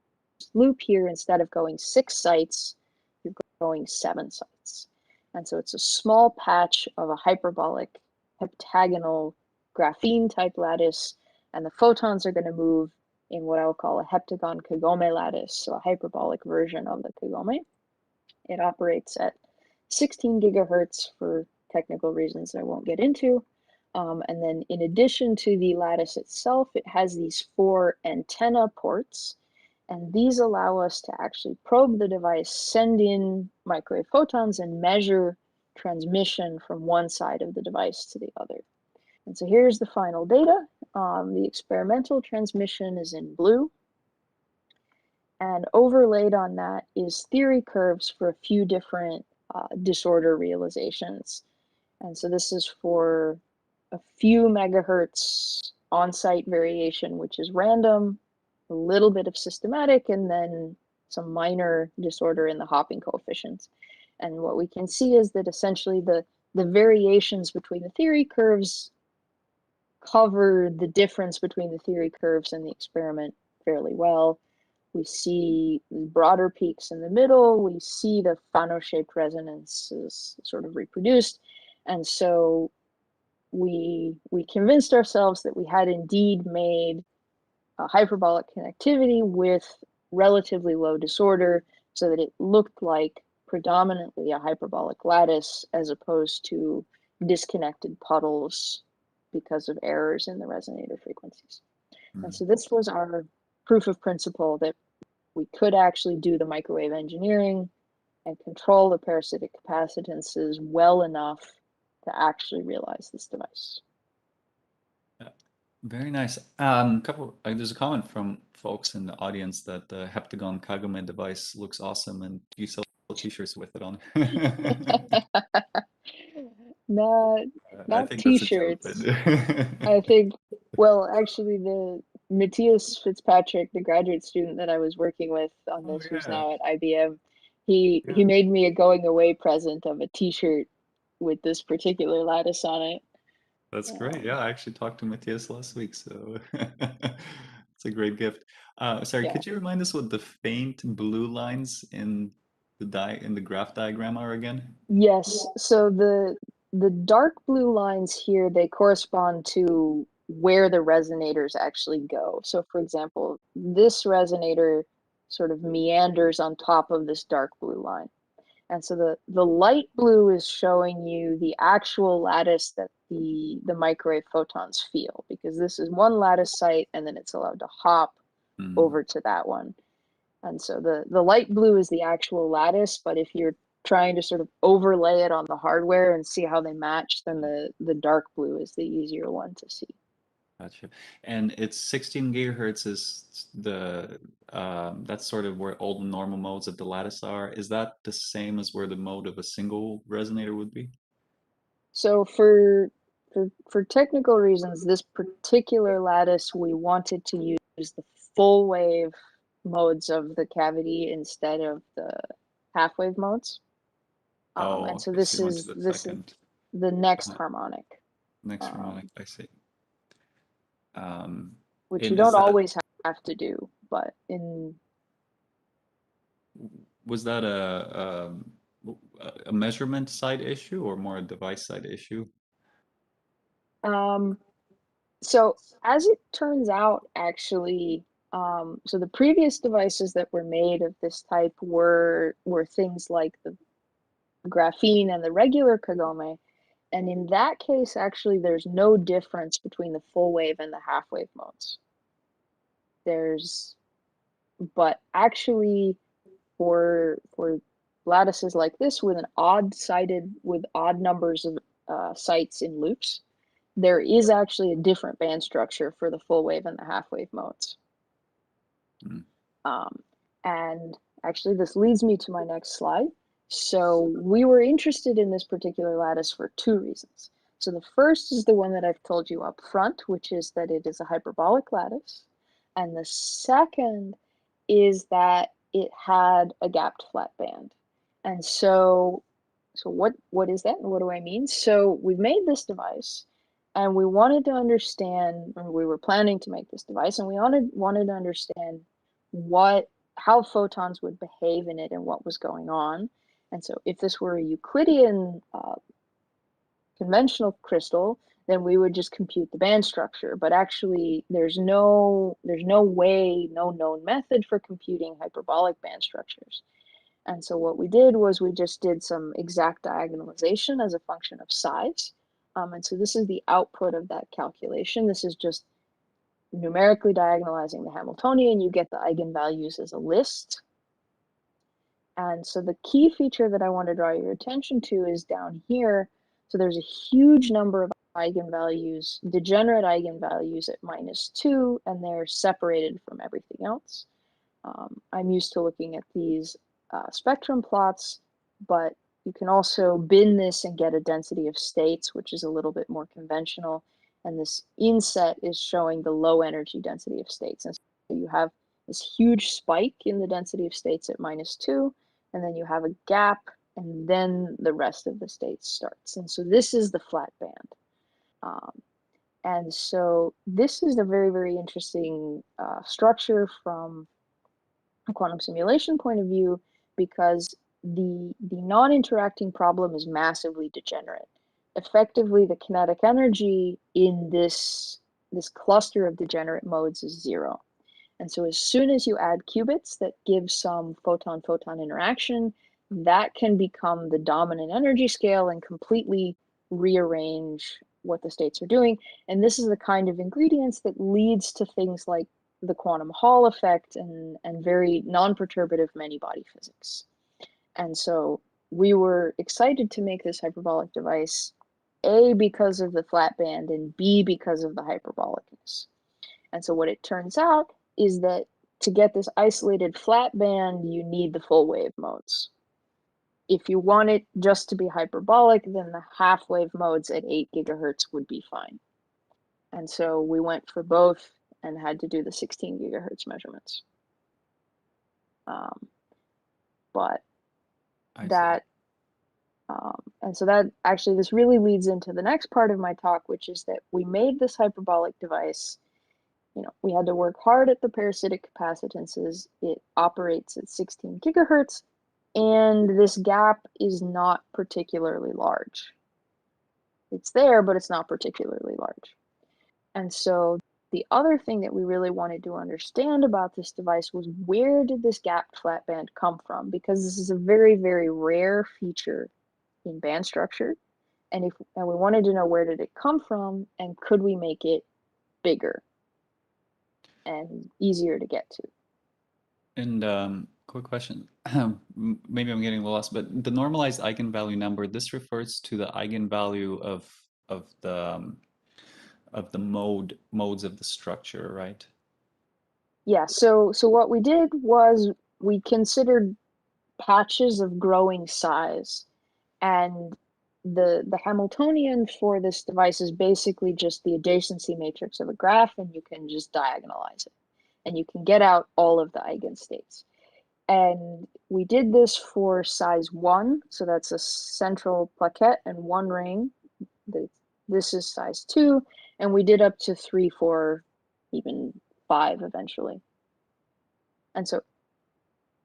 Speaker 2: loop here, instead of going 6 sites, you're going 7 sites. And so it's a small patch of a hyperbolic heptagonal graphene type lattice, and the photons are going to move in what I will call a heptagon kagome lattice, so a hyperbolic version of the kagome. It operates at 16 gigahertz for technical reasons I won't get into. And then in addition to the lattice itself, it has these 4 antenna ports, and these allow us to actually probe the device, send in microwave photons, and measure transmission from one side of the device to the other. And so here's the final data. The experimental transmission is in blue, and overlaid on that is theory curves for a few different disorder realizations. And so this is for a few megahertz on-site variation, which is random, a little bit of systematic, and then some minor disorder in the hopping coefficients. And what we can see is that essentially the variations between the theory curves cover the difference between the theory curves and the experiment fairly well. We see broader peaks in the middle. We see the Fano-shaped resonances sort of reproduced. And so we convinced ourselves that we had indeed made a hyperbolic connectivity with relatively low disorder, so that it looked like predominantly a hyperbolic lattice as opposed to disconnected puddles because of errors in the resonator frequencies. And so this was our proof of principle that we could actually do the microwave engineering and control the parasitic capacitances well enough to actually realize this device.
Speaker 1: Very nice. There's a comment from folks in the audience that the heptagon kagome device looks awesome, and you sell t-shirts with it on.
Speaker 2: not
Speaker 1: I
Speaker 2: not
Speaker 1: think that's a joke,
Speaker 2: t-shirts.
Speaker 1: but
Speaker 2: I think, well, actually, the Matthias Fitzpatrick, the graduate student that I was working with on
Speaker 1: oh
Speaker 2: this, who's
Speaker 1: yeah,
Speaker 2: now at IBM, he
Speaker 1: yeah,
Speaker 2: made me a going away present of a t-shirt with this particular lattice on it.
Speaker 1: that's great. Yeah, I actually talked to Matthias last week, so it's a great gift. Sorry,
Speaker 2: Yeah.
Speaker 1: could you remind us what the faint blue lines in the graph diagram are again?
Speaker 2: Yes. So the dark blue lines here, they correspond to where the resonators actually go. So for example, this resonator sort of meanders on top of this dark blue line. And so the light blue is showing you the actual lattice that the microwave photons feel, because this is one lattice site and then it's allowed to hop
Speaker 1: Hmm.
Speaker 2: over to that one. And so the light blue is the actual lattice, but if you're trying to sort of overlay it on the hardware and see how they match, then the dark blue is the easier one to see.
Speaker 1: Gotcha. And it's 16 gigahertz is that's sort of where all the normal modes of the lattice are. Is that the same as where the mode of a single resonator would be?
Speaker 2: So for technical reasons, this particular lattice, we wanted to use the full wave modes of the cavity instead of the half wave modes.
Speaker 1: Oh,
Speaker 2: And so
Speaker 1: okay. So you went to the
Speaker 2: this is
Speaker 1: second
Speaker 2: the next
Speaker 1: uh,
Speaker 2: harmonic,
Speaker 1: next harmonic.
Speaker 2: um,
Speaker 1: I see. Um,
Speaker 2: which you
Speaker 1: and is
Speaker 2: don't
Speaker 1: that
Speaker 2: always have to do, but in
Speaker 1: was that a measurement side issue or more a device side issue?
Speaker 2: um, so as it turns out, actually, so the previous devices that were made of this type were things like the graphene and the regular kagome. And in that case, actually, there's no difference between the full wave and the half wave modes. but actually for lattices like this with odd numbers of sites in loops, there is actually a different band structure for the full wave and the half wave modes.
Speaker 1: Mm.
Speaker 2: And actually, this leads me to my next slide. So we were interested in this particular lattice for two reasons. So the first is the one that I've told you up front, which is that it is a hyperbolic lattice. And the second is that it had a gapped flat band. And so what is that and what do I mean? So we've made this device and we wanted to understand, or we were planning to make this device, and we wanted to understand how photons would behave in it and what was going on. And so if this were a Euclidean conventional crystal, then we would just compute the band structure. But actually, there's no known method for computing hyperbolic band structures. And so what we did was we just did some exact diagonalization as a function of size. And so this is the output of that calculation. This is just numerically diagonalizing the Hamiltonian. You get the eigenvalues as a list. And so the key feature that I want to draw your attention to is down here. So there's a huge number of eigenvalues, degenerate eigenvalues at -2, and they're separated from everything else. I'm used to looking at these spectrum plots, but you can also bin this and get a density of states, which is a little bit more conventional. And this inset is showing the low energy density of states. And so you have this huge spike in the density of states at -2, and then you have a gap, and then the rest of the states starts. And so this is the flat band. And so this is a very, very interesting structure from a quantum simulation point of view, because the non-interacting problem is massively degenerate. Effectively, the kinetic energy in this cluster of degenerate modes is 0. And so as soon as you add qubits that give some photon-photon interaction, that can become the dominant energy scale and completely rearrange what the states are doing. And this is the kind of ingredients that leads to things like the quantum Hall effect and very non-perturbative many-body physics. And so we were excited to make this hyperbolic device, A, because of the flat band, and B, because of the hyperbolicness. And so what it turns out is that to get this isolated flat band, you need the full wave modes. If you want it just to be hyperbolic, then the half wave modes at 8 gigahertz would be fine. And so we went for both and had to do the 16 gigahertz measurements. But
Speaker 1: I
Speaker 2: that, and so that actually, this really leads into the next part of my talk, which is that we made this hyperbolic device. We had to work hard at the parasitic capacitances. It operates at 16 gigahertz, and this gap is not particularly large. It's there, but it's not particularly large. And so the other thing that we really wanted to understand about this device was, where did this gapped flat band come from? Because this is a very, very rare feature in band structure. And we wanted to know, where did it come from, and could we make it bigger and easier to get to?
Speaker 1: And quick question, maybe I'm getting lost, but the normalized eigenvalue number, this refers to the eigenvalue of the modes of the structure, right?
Speaker 2: Yeah, so what we did was we considered patches of growing size, and the Hamiltonian for this device is basically just the adjacency matrix of a graph, and you can just diagonalize it, and you can get out all of the eigenstates. And we did this for size 1, so that's a central plaquette and 1 ring. This is size 2, and we did up to 3, 4, even 5 eventually. And so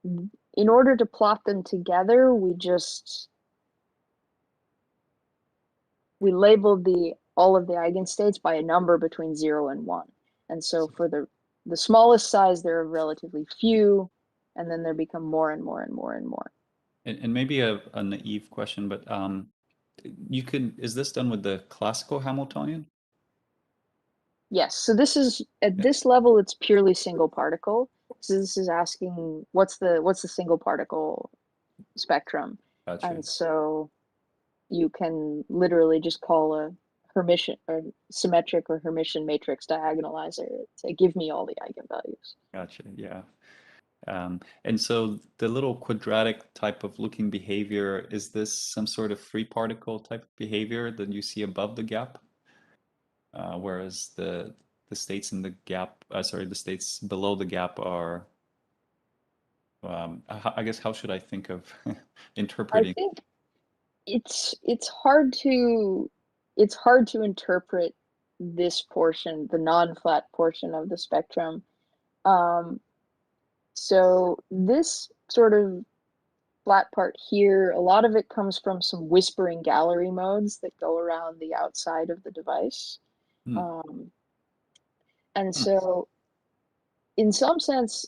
Speaker 2: in order to plot them together, we labeled all of the eigenstates by a number between 0 and 1. And so for the smallest size, there are relatively few, and then there become more and more and more and more.
Speaker 1: And maybe a naive question, but is this done with the classical Hamiltonian?
Speaker 2: Yes, so this is, at
Speaker 1: Yeah,
Speaker 2: this level, it's purely single particle. So this is asking what's the single particle spectrum.
Speaker 1: gotcha.
Speaker 2: And so you can literally just call a Hermitian or symmetric or Hermitian matrix diagonalizer. Say, give me all the eigenvalues.
Speaker 1: Gotcha. Yeah. And so the little quadratic type of looking behavior, is this some sort of free particle type of behavior that you see above the gap? Whereas the states in the gap, sorry, the states below the gap are, I guess, how should I think of
Speaker 2: I
Speaker 1: interpreting?
Speaker 2: think it's hard to interpret this portion, the non-flat portion of the spectrum. Um, so this sort of flat part here, a lot of it comes from some whispering gallery modes that go around the outside of the device.
Speaker 1: Hmm.
Speaker 2: Um, and
Speaker 1: Hmm.
Speaker 2: so in some sense,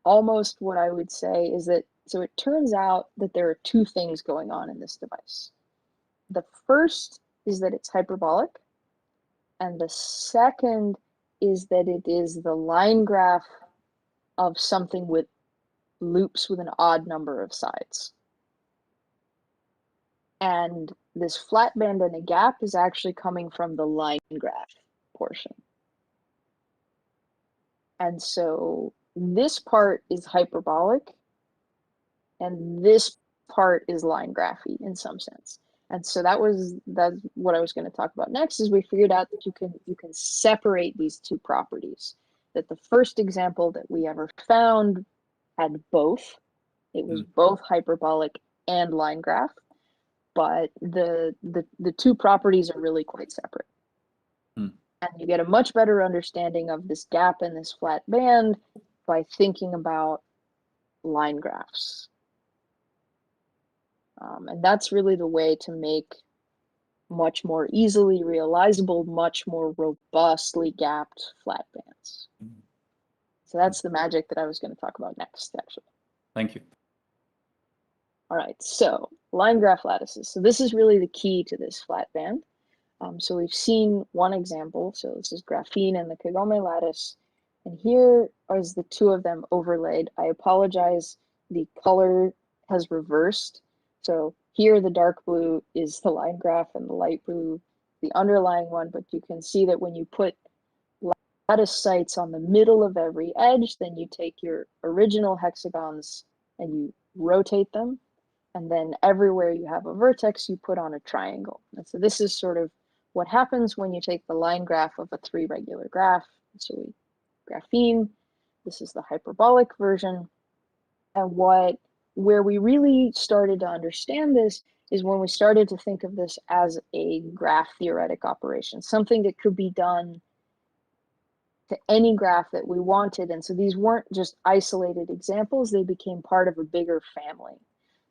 Speaker 2: almost what I would say is that, so it turns out that there are two things going on in this device. The first is that it's hyperbolic, and the second is that it is the line graph of something with loops with an odd number of sides. And this flat band and a gap is actually coming from the line graph portion. And so this part is hyperbolic, and this part is line graphy in some sense. And so that's what I was going to talk about next. Is we figured out that you can separate these two properties. That the first example that we ever found had both. It was
Speaker 1: Hmm.
Speaker 2: both hyperbolic and line graph, but the two properties are really quite separate.
Speaker 1: Hmm.
Speaker 2: And you get a much better understanding of this gap and this flat band by thinking about line graphs. And that's really the way to make much more easily realizable, much more robustly gapped flat bands. So that's the magic that I was going to talk about next, actually.
Speaker 1: Thank you.
Speaker 2: All right, so line graph lattices. So this is really the key to this flat band. So we've seen one example. So this is graphene and the Kagome lattice. And here is the two of them overlaid. I apologize, the color has reversed. So here the dark blue is the line graph and the light blue the underlying one, but you can see that when you put lattice sites on the middle of every edge, then you take your original hexagons and you rotate them. And then everywhere you have a vertex, you put on a triangle. And so this is sort of what happens when you take the line graph of a three regular graph. So we graphene, this is the hyperbolic version. And where we really started to understand this is when we started to think of this as a graph theoretic operation, something that could be done to any graph that we wanted. And so these weren't just isolated examples, they became part of a bigger family.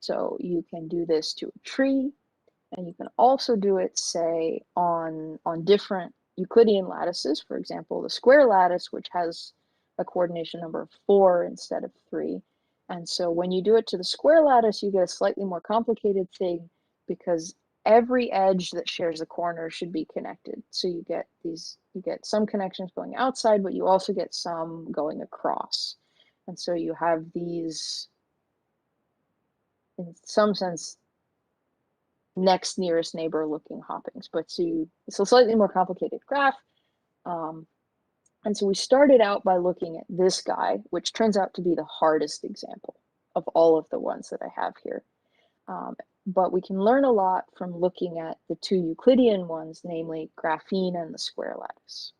Speaker 2: So you can do this to a tree, and you can also do it, say, on different Euclidean lattices. For example, the square lattice, which has a coordination number of 4 instead of 3. And so when you do it to the square lattice, you get a slightly more complicated thing because every edge that shares a corner should be connected. So you get some connections going outside, but you also get some going across. And so you have these, in some sense, next nearest neighbor looking hoppings. But so it's a slightly more complicated graph. And so we started out by looking at this guy, which turns out to be the hardest example of all of the ones that I have here. But we can learn a lot from looking at the two Euclidean ones, namely graphene and the square lattice.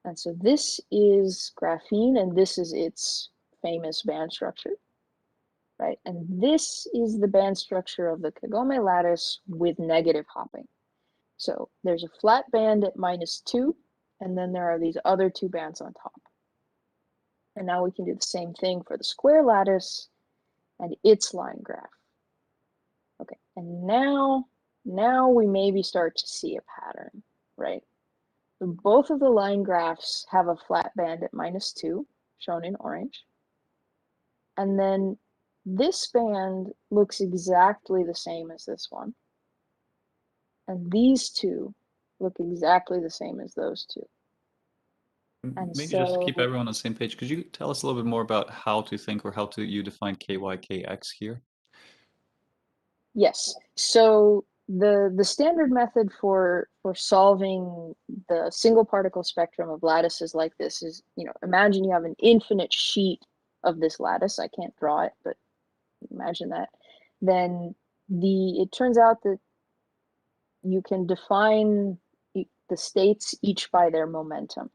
Speaker 2: And so this is graphene, and this is its famous band structure, right? And this is the band structure of the Kagome lattice with negative hopping. So there's a flat band at -2, and then there are these other two bands on top. And now we can do the same thing for the square lattice and its line graph. Okay, and now we maybe start to see a pattern, right? So both of the line graphs have a flat band at -2, shown in orange. And then this band looks exactly the same as this one. And these two look exactly the same as those two. And
Speaker 1: Maybe just to keep
Speaker 2: so,
Speaker 1: everyone on the same page, could you tell us a little bit more about how to think or how to you define ky, kx here?
Speaker 2: yes. So the standard method for solving the single particle spectrum of lattices like this is, imagine you have an infinite sheet of this lattice. I can't draw it, but imagine that. Then it turns out that you can define the states each by their momentum.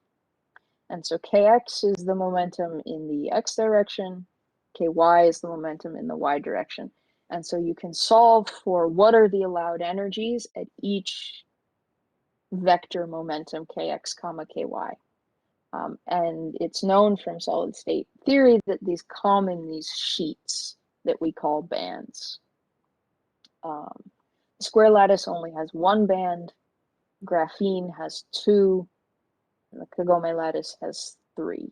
Speaker 2: And so kx is the momentum in the x direction, ky is the momentum in the y direction. And so you can solve for what are the allowed energies at each vector momentum kx comma ky. And it's known from solid state theory that these come in these sheets that we call bands. The square lattice only has one band, graphene has two, and the Kagome lattice has three.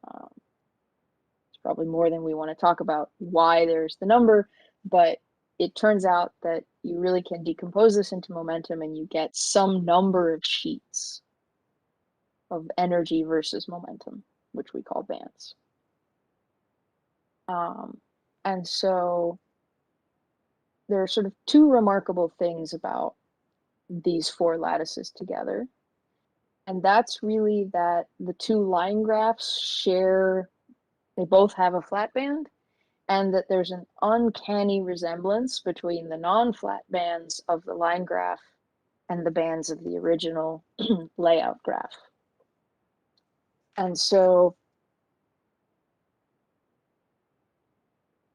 Speaker 2: It's probably more than we want to talk about why there's the number, but it turns out that you really can decompose this into momentum and you get some number of sheets of energy versus momentum, which we call bands. And so there are sort of two remarkable things about these four lattices together. And that's really that the two line graphs share, they both have a flat band, and that there's an uncanny resemblance between the non-flat bands of the line graph and the bands of the original layout graph. And so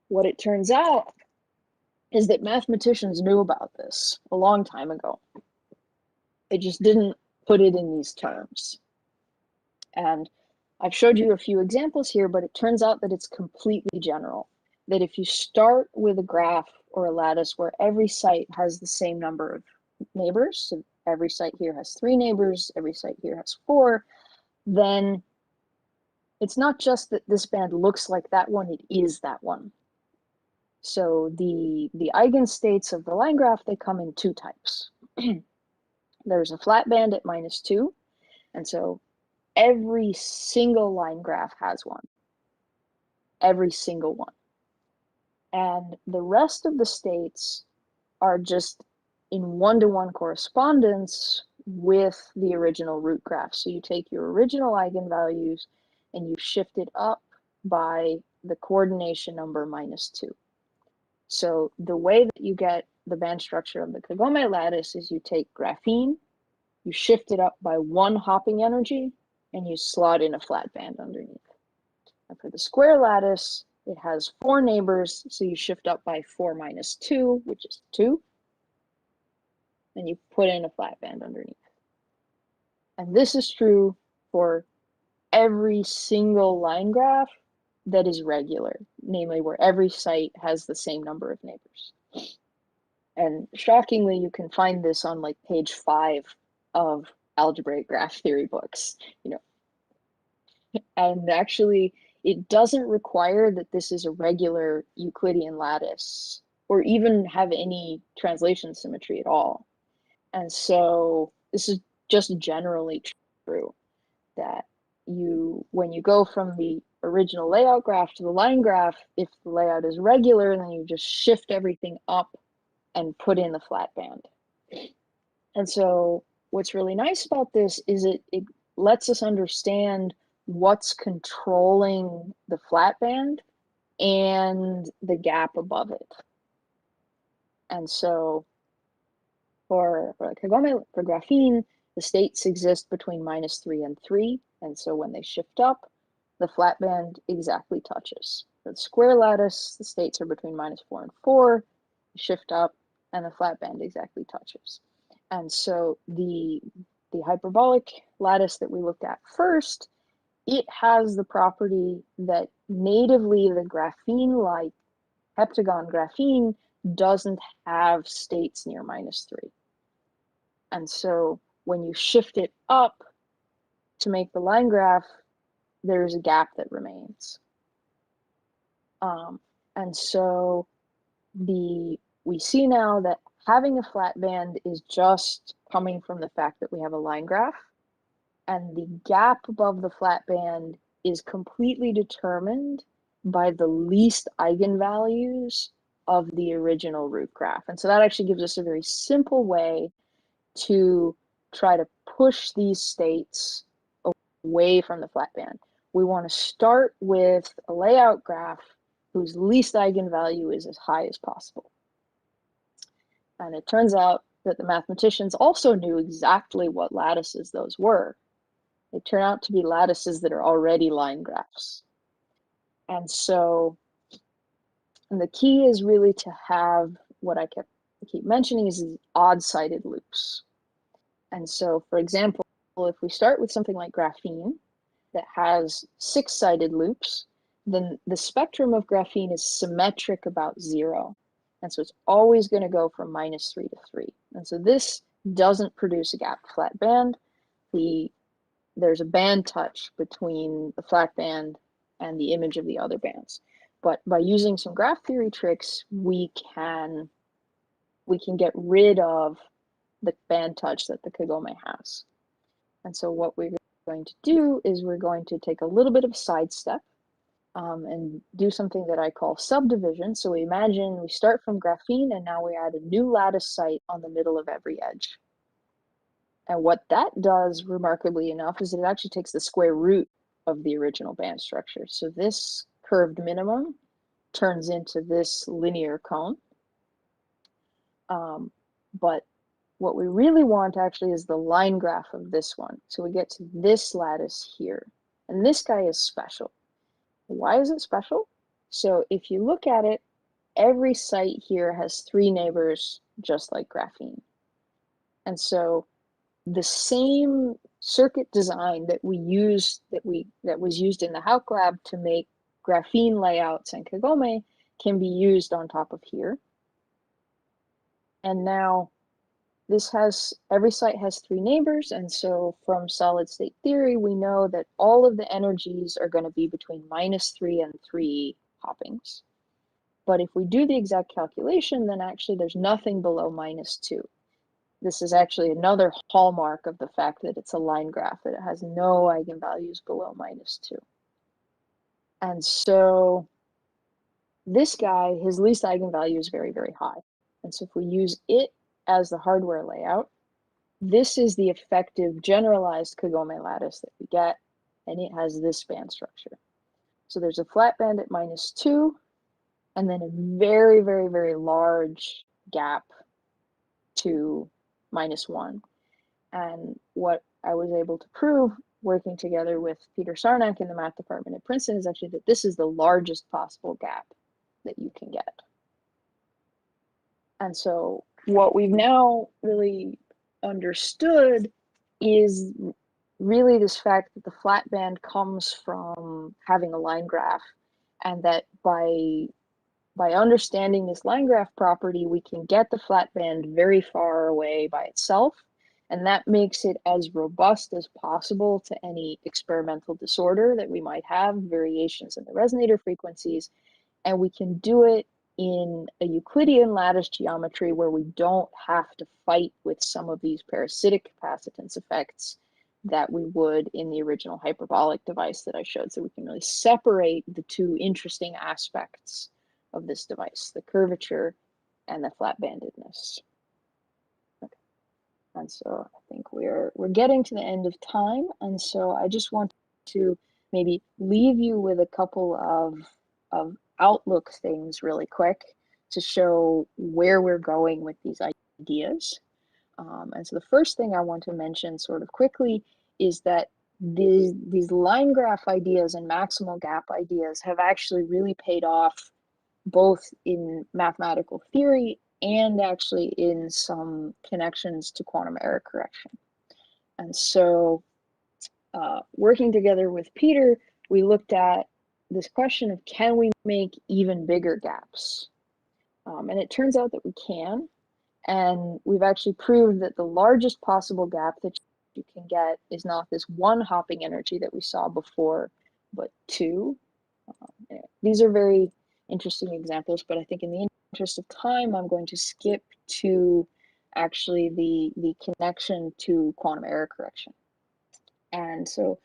Speaker 2: what it turns out is that mathematicians knew about this a long time ago. They just didn't put it in these terms. And I've showed you a few examples here, but it turns out that it's completely general. That if you start with a graph or a lattice where every site has the same number of neighbors, so every site here has 3 neighbors, every site here has 4, then it's not just that this band looks like that one, it is that one. So the eigenstates of the line graph, they come in 2 types. There's a flat band at -2, and so every single line graph has one. Every single one. And the rest of the states are just in one-to-one correspondence with the original root graph. So you take your original eigenvalues and you shift it up by the coordination number -2. So the way that you get the band structure of the Kagome lattice is you take graphene, you shift it up by 1 hopping energy, and you slot in a flat band underneath. And for the square lattice, it has 4 neighbors, so you shift up by 4 minus 2, which is 2, and you put in a flat band underneath. And this is true for every single line graph that is regular, namely where every site has the same number of neighbors. And shockingly, you can find this on like page 5 of algebraic graph theory books, And actually, it doesn't require that this is a regular Euclidean lattice or even have any translation symmetry at all. And so this is just generally true that when you go from the original layout graph to the line graph, if the layout is regular, then you just shift everything up and put in the flat band. And so what's really nice about this is it lets us understand what's controlling the flat band and the gap above it. And so for Kagome, for graphene, the states exist between -3 and 3. And so when they shift up, the flat band exactly touches. For the square lattice, the states are between -4 and 4, shift up, and the flat band exactly touches. And so the hyperbolic lattice that we looked at first, it has the property that natively the graphene-like heptagon graphene doesn't have states near -3. And so when you shift it up to make the line graph, there's a gap that remains. And so we see now that having a flat band is just coming from the fact that we have a line graph, and the gap above the flat band is completely determined by the least eigenvalues of the original root graph. And so that actually gives us a very simple way to try to push these states away from the flat band. We want to start with a layout graph whose least eigenvalue is as high as possible. And it turns out that the mathematicians also knew exactly what lattices those were. They turn out to be lattices that are already line graphs. And so, and the key is really to have what I keep mentioning is odd-sided loops. And so, for example, if we start with something like graphene that has 6-sided loops, then the spectrum of graphene is symmetric about 0. And so it's always going to go from -3 to 3. And so this doesn't produce a gap flat band. There's a band touch between the flat band and the image of the other bands. But by using some graph theory tricks, we can get rid of the band touch that the Kagome has. And so what we're going to do is we're going to take a little bit of a sidestep and do something that I call subdivision. So we imagine we start from graphene and now we add a new lattice site on the middle of every edge. And what that does, remarkably enough, is it actually takes the square root of the original band structure. So this curved minimum turns into this linear cone. But what we really want actually is the line graph of this one. So we get to this lattice here. And this guy is special. Why is it special? So if you look at it, every site here has 3 neighbors, just like graphene. And so the same circuit design that we used that was used in the Hauk lab to make graphene layouts and Kagome can be used on top of here. And now every site has 3 neighbors, and so from solid state theory we know that all of the energies are going to be between -3 and 3 hoppings. But if we do the exact calculation, then actually there's nothing below -2. This is actually another hallmark of the fact that it's a line graph, that it has no eigenvalues below -2. And so this guy, his least eigenvalue is very, very high. And so if we use it as the hardware layout, this is the effective generalized Kagome lattice that we get, and it has this band structure. So there's a flat band at -2, and then a very, very, very large gap to -1. And what I was able to prove working together with Peter Sarnak in the math department at Princeton is actually that this is the largest possible gap that you can get. And so what we've now really understood is really this fact that the flat band comes from having a line graph, and that by understanding this line graph property, we can get the flat band very far away by itself, and that makes it as robust as possible to any experimental disorder that we might have, variations in the resonator frequencies, and we can do it in a Euclidean lattice geometry where we don't have to fight with some of these parasitic capacitance effects that we would in the original hyperbolic device that I showed. So we can really separate the 2 interesting aspects of this device, the curvature and the flat bandedness. Okay. And so I think we're getting to the end of time, and so I just want to maybe leave you with a couple of outlook things really quick to show where we're going with these ideas. And so the first thing I want to mention sort of quickly is that these line graph ideas and maximal gap ideas have actually really paid off both in mathematical theory and actually in some connections to quantum error correction. And so working together with Peter, we looked at this question of, can we make even bigger gaps? And it turns out that we can. And we've actually proved that the largest possible gap that you can get is not this 1 hopping energy that we saw before, but 2. These are very interesting examples, but I think in the interest of time, I'm going to skip to actually the connection to quantum error correction. And so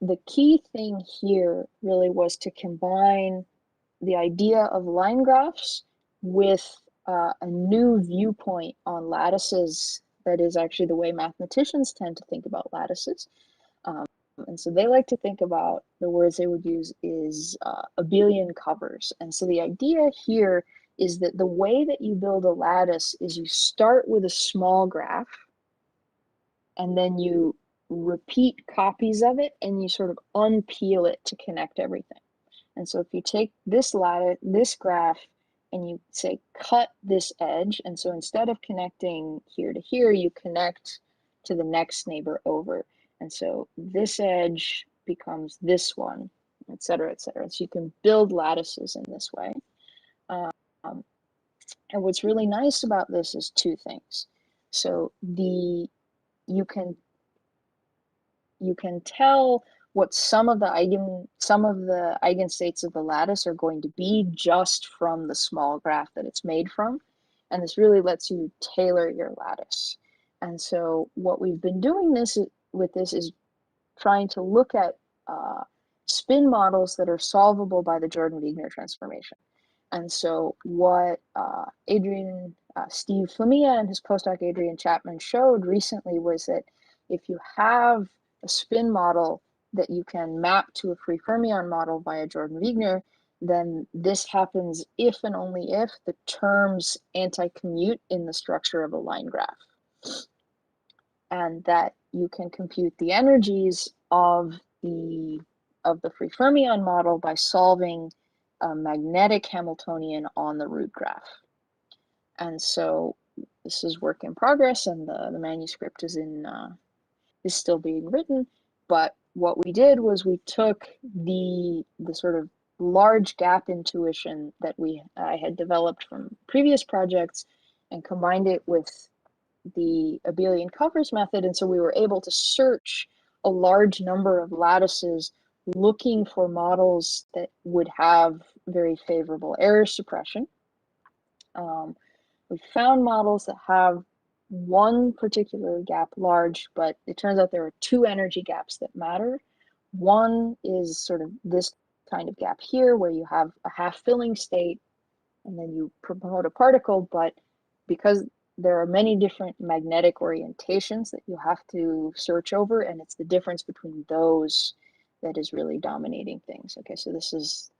Speaker 2: the key thing here really was to combine the idea of line graphs with a new viewpoint on lattices that is actually the way mathematicians tend to think about lattices. And so they like to think about, the words they would use is abelian covers. And so the idea here is that the way that you build a lattice is you start with a small graph, and then you repeat copies of it, and you sort of unpeel it to connect everything. And so if you take this lattice, this graph, and you say cut this edge, and so instead of connecting here to here, you connect to the next neighbor over. And so this edge becomes this one, et cetera, et cetera. So you can build lattices in this way. Um, and what's really nice about this is two things. So you can tell what some of the eigenstates of the lattice are going to be just from the small graph that it's made from. And this really lets you tailor your lattice. And so what we've been doing with this is trying to look at spin models that are solvable by the Jordan-Wigner transformation. And so what Steve Flamia and his postdoc Adrian Chapman showed recently was that if you have a spin model that you can map to a free fermion model via Jordan-Wigner, then this happens if and only if the terms anti-commute in the structure of a line graph. And that you can compute the energies of the free fermion model by solving a magnetic Hamiltonian on the root graph. And so this is work in progress, and the manuscript is still being written. But what we did was we took the sort of large gap intuition that I had developed from previous projects and combined it with the abelian covers method. And so we were able to search a large number of lattices looking for models that would have very favorable error suppression. We found models that have one particular gap large, but it turns out there are two energy gaps that matter. One is sort of this kind of gap here, where you have a half filling state and then you promote a particle, but because there are many different magnetic orientations that you have to search over, and it's the difference between those that is really dominating things. Okay, so this is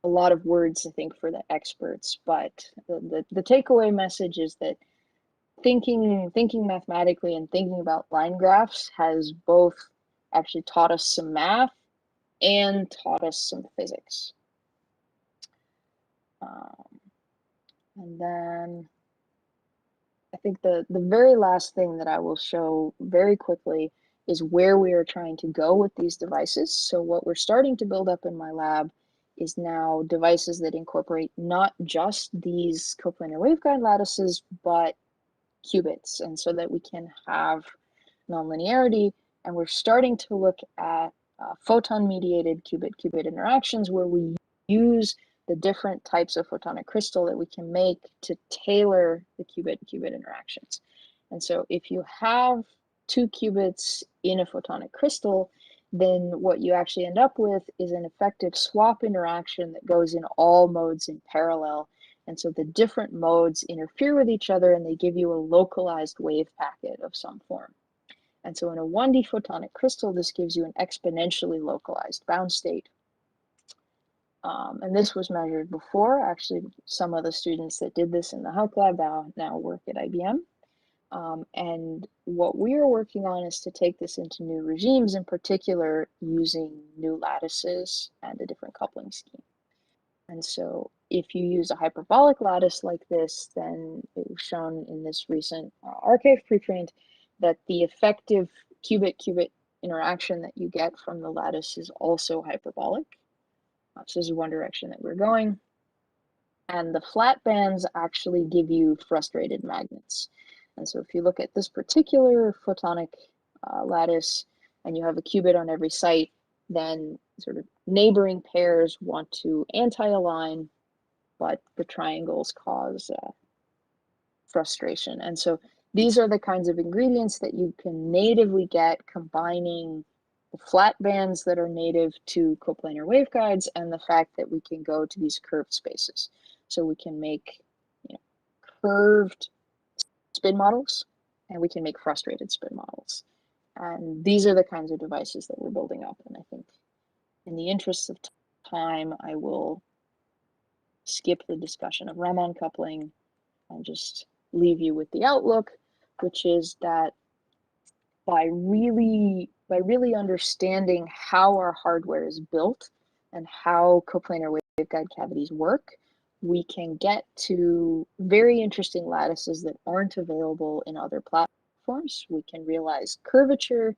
Speaker 2: a lot of words, I think, for the experts, but the takeaway message is that thinking mathematically and thinking about line graphs has both actually taught us some math and taught us some physics. And then I think the very last thing that I will show very quickly is where we are trying to go with these devices. So what we're starting to build up in my lab is now devices that incorporate not just these coplanar waveguide lattices, but qubits, and so that we can have nonlinearity. And we're starting to look at photon-mediated qubit-qubit interactions, where we use the different types of photonic crystal that we can make to tailor the qubit-qubit interactions. And so if you have two qubits in a photonic crystal, then what you actually end up with is an effective swap interaction that goes in all modes in parallel. And so the different modes interfere with each other, and they give you a localized wave packet of some form. And so in a 1D photonic crystal, this gives you an exponentially localized bound state. And this was measured before. Actually, some of the students that did this in the Hauck lab now work at IBM. And what we are working on is to take this into new regimes, in particular using new lattices and a different coupling scheme. And so if you use a hyperbolic lattice like this, then it was shown in this recent archive preprint that the effective qubit-qubit interaction that you get from the lattice is also hyperbolic. So this is one direction that we're going. And the flat bands actually give you frustrated magnets. And so if you look at this particular photonic lattice and you have a qubit on every site, then sort of neighboring pairs want to anti-align, but the triangles cause frustration. And so these are the kinds of ingredients that you can natively get combining the flat bands that are native to coplanar waveguides and the fact that we can go to these curved spaces. So we can make, you know, curved spin models, and we can make frustrated spin models. And these are the kinds of devices that we're building up. And I think in the interest of time, I will skip the discussion of Raman coupling and just leave you with the outlook, which is that by really understanding how our hardware is built and how coplanar waveguide cavities work, we can get to very interesting lattices that aren't available in other platforms. We can realize curvature,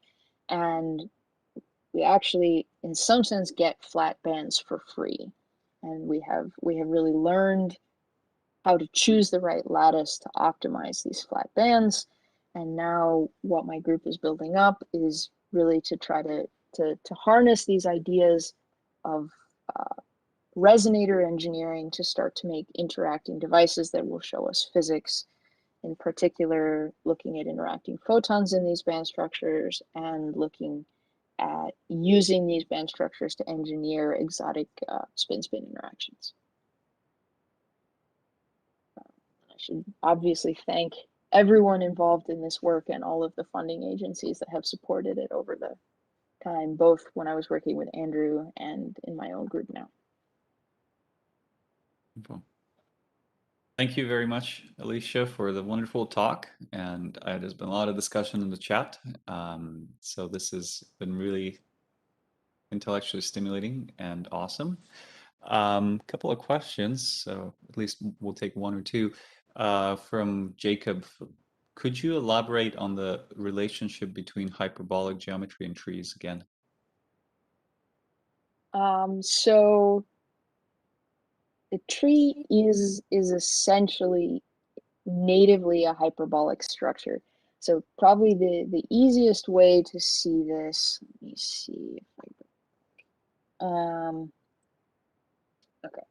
Speaker 2: and we actually, in some sense, get flat bands for free. And we have really learned how to choose the right lattice to optimize these flat bands. And now what my group is building up is really to try to harness these ideas of resonator engineering to start to make interacting devices that will show us physics, in particular looking at interacting photons in these band structures and looking at using these band structures to engineer exotic spin-spin interactions. I should obviously thank everyone involved in this work and all of the funding agencies that have supported it over the time, both when I was working with Andrew and in my own group now.
Speaker 1: Thank you very much, Alicia, for the wonderful talk. And there's been a lot of discussion in the chat. So this has been really intellectually stimulating and awesome. Couple of questions, so at least we'll take one or two. From Jacob, could you elaborate on the relationship between hyperbolic geometry and trees again?
Speaker 2: So the tree is essentially natively a hyperbolic structure. So probably the easiest way to see this, let me see if okay.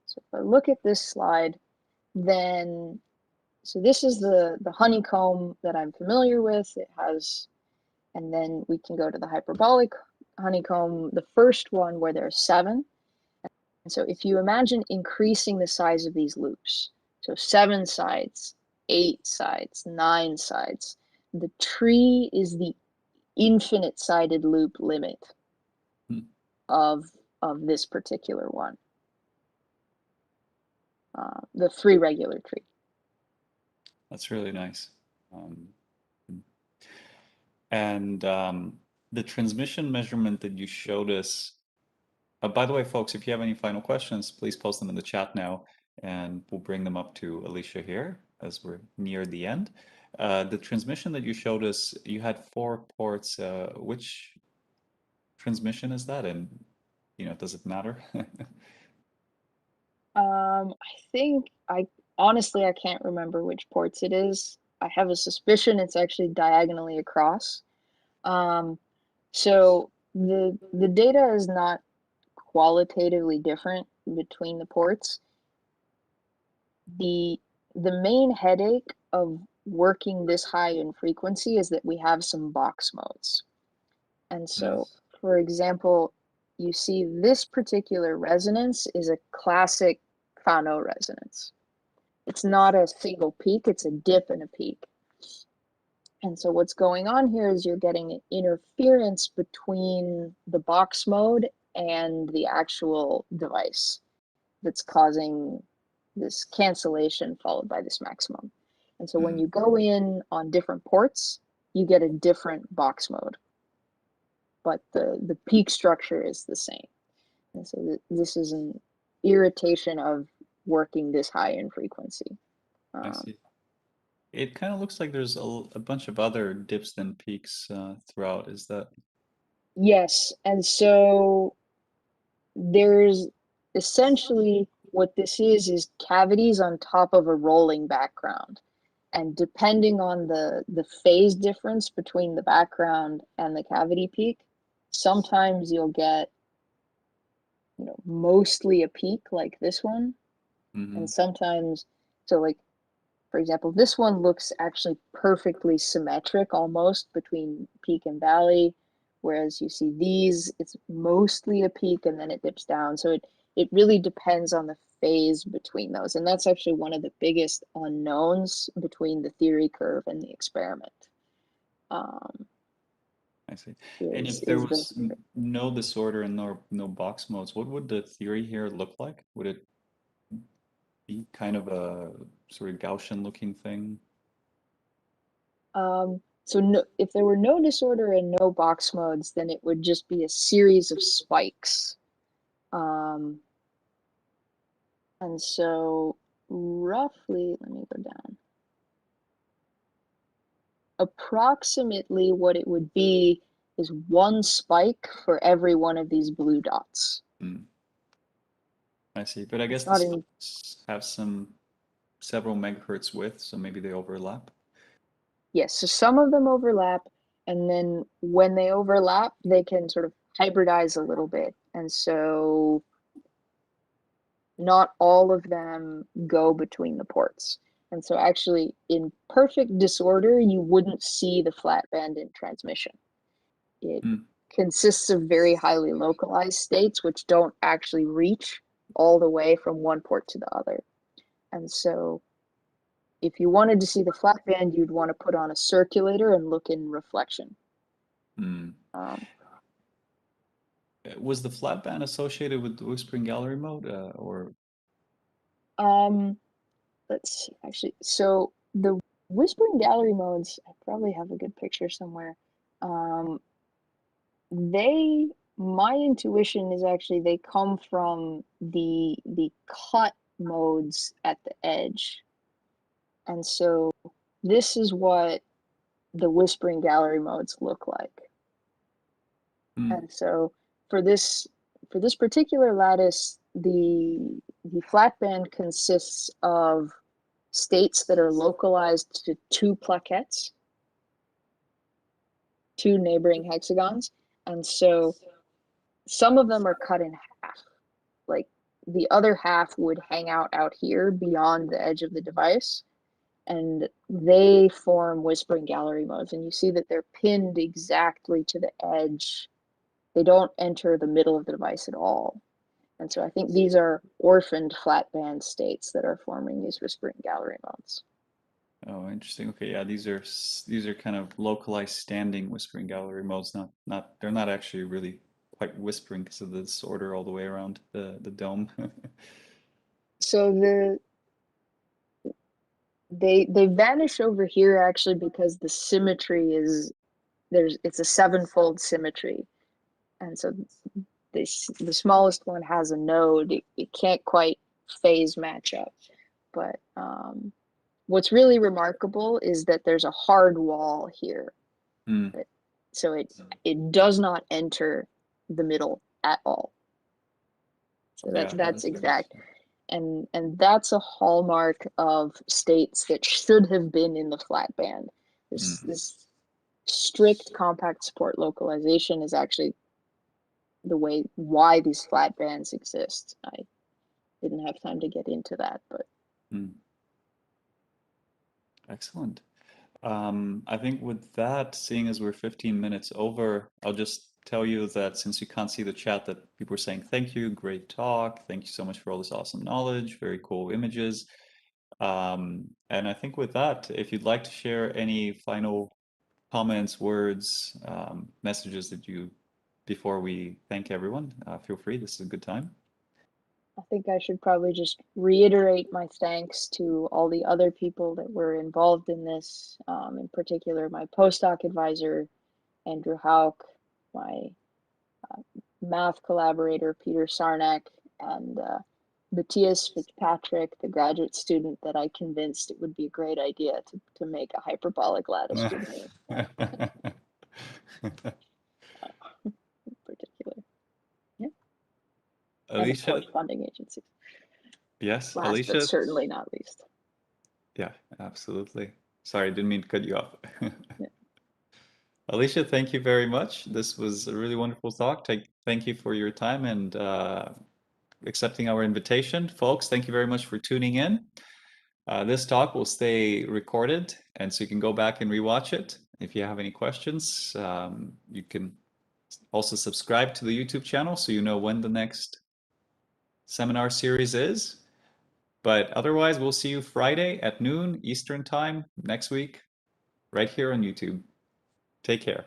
Speaker 2: So if I look at this slide, then, so this is the honeycomb that I'm familiar with. It has, and then we can go to the hyperbolic honeycomb, the first one where there are 7. And so if you imagine increasing the size of these loops, so 7 sides, 8 sides, 9 sides, the tree is the infinite-sided loop limit of this particular one, the free regular tree.
Speaker 1: That's really nice. And the transmission measurement that you showed us, by the way, folks, if you have any final questions, please post them in the chat now, and we'll bring them up to Alicia here as we're near the end. The transmission that you showed us, you had 4 ports. Which transmission is that? And, does it matter?
Speaker 2: I think honestly, I can't remember which ports it is. I have a suspicion it's actually diagonally across. So the data is not qualitatively different between the ports. The main headache of working this high in frequency is that we have some box modes. And so, for example, you see this particular resonance is a classic Fano resonance. It's not a single peak, it's a dip and a peak. And so what's going on here is you're getting an interference between the box mode and the actual device that's causing this cancellation followed by this maximum. And so when you go in on different ports, you get a different box mode, but the peak structure is the same. And so this is an irritation of working this high in frequency.
Speaker 1: I see. It kind of looks like there's a bunch of other dips and peaks throughout. Is that?
Speaker 2: Yes, and so there's essentially what this is cavities on top of a rolling background. And depending on the phase difference between the background and the cavity peak, sometimes you'll get, mostly a peak like this one. And sometimes, so like for example, this one looks actually perfectly symmetric almost between peak and valley, whereas you see these, it's mostly a peak and then it dips down. So it really depends on the phase between those. And that's actually one of the biggest unknowns between the theory curve and the experiment.
Speaker 1: I see. And if there was no disorder and no box modes, what would the theory here look like? Would it be kind of a sort of Gaussian looking thing?
Speaker 2: So no, if there were no disorder and no box modes, then it would just be a series of spikes. And so roughly, let me go down. Approximately what it would be is one spike for every one of these blue dots.
Speaker 1: I see, but I guess the spikes have several megahertz width, so maybe they overlap.
Speaker 2: Yes, so some of them overlap, and then when they overlap, they can sort of hybridize a little bit. And so not all of them go between the ports. And so actually in perfect disorder, you wouldn't see the flat band in transmission. It consists of very highly localized states which don't actually reach all the way from one port to the other. And so if you wanted to see the flat band, you'd want to put on a circulator and look in reflection.
Speaker 1: Was the flat band associated with the whispering gallery mode, or?
Speaker 2: Let's see, actually. So the whispering gallery modes, I probably have a good picture somewhere. My intuition is actually they come from the cut modes at the edge. And so this is what the whispering gallery modes look like. And so for this particular lattice, the flat band consists of states that are localized to two plaquettes, two neighboring hexagons. And so some of them are cut in half. Like the other half would hang out here beyond the edge of the device. And they form whispering gallery modes. And you see that they're pinned exactly to the edge. They don't enter the middle of the device at all. And so I think these are orphaned flat band states that are forming these whispering gallery modes.
Speaker 1: Oh, interesting. Okay, yeah, these are kind of localized standing whispering gallery modes. They're not actually really quite whispering because of the disorder all the way around the dome.
Speaker 2: So they vanish over here actually because the symmetry is it's a sevenfold symmetry, and so the smallest one has a node. It can't quite phase match up, but what's really remarkable is that there's a hard wall here. So it does not enter the middle at all. So that's exact. And that's a hallmark of states that should have been in the flat band. This strict compact support localization is actually why these flat bands exist. I didn't have time to get into that, but
Speaker 1: Excellent. I think with that, seeing as we're 15 minutes over, I'll just tell you that since you can't see the chat, that people are saying thank you, great talk, thank you so much for all this awesome knowledge, very cool images. And I think with that, if you'd like to share any final comments, words, messages before we thank everyone, feel free. This is a good time.
Speaker 2: I think I should probably just reiterate my thanks to all the other people that were involved in this, in particular my postdoc advisor, Andrew Hauk, my math collaborator, Peter Sarnak, and Matthias Fitzpatrick, the graduate student that I convinced it would be a great idea to make a hyperbolic lattice with me. In particular. Yeah.
Speaker 1: Alicia,
Speaker 2: and of course funding agencies.
Speaker 1: Yes,
Speaker 2: Last
Speaker 1: Alicia.
Speaker 2: but certainly not least.
Speaker 1: Yeah, absolutely. Sorry, didn't mean to cut you off.
Speaker 2: Yeah.
Speaker 1: Alicia, thank you very much. This was a really wonderful talk. Thank you for your time and accepting our invitation. Folks, thank you very much for tuning in. This talk will stay recorded, and so you can go back and rewatch it. If you have any questions, you can also subscribe to the YouTube channel so you know when the next seminar series is. But otherwise, we'll see you Friday at noon Eastern Time next week, right here on YouTube. Take care.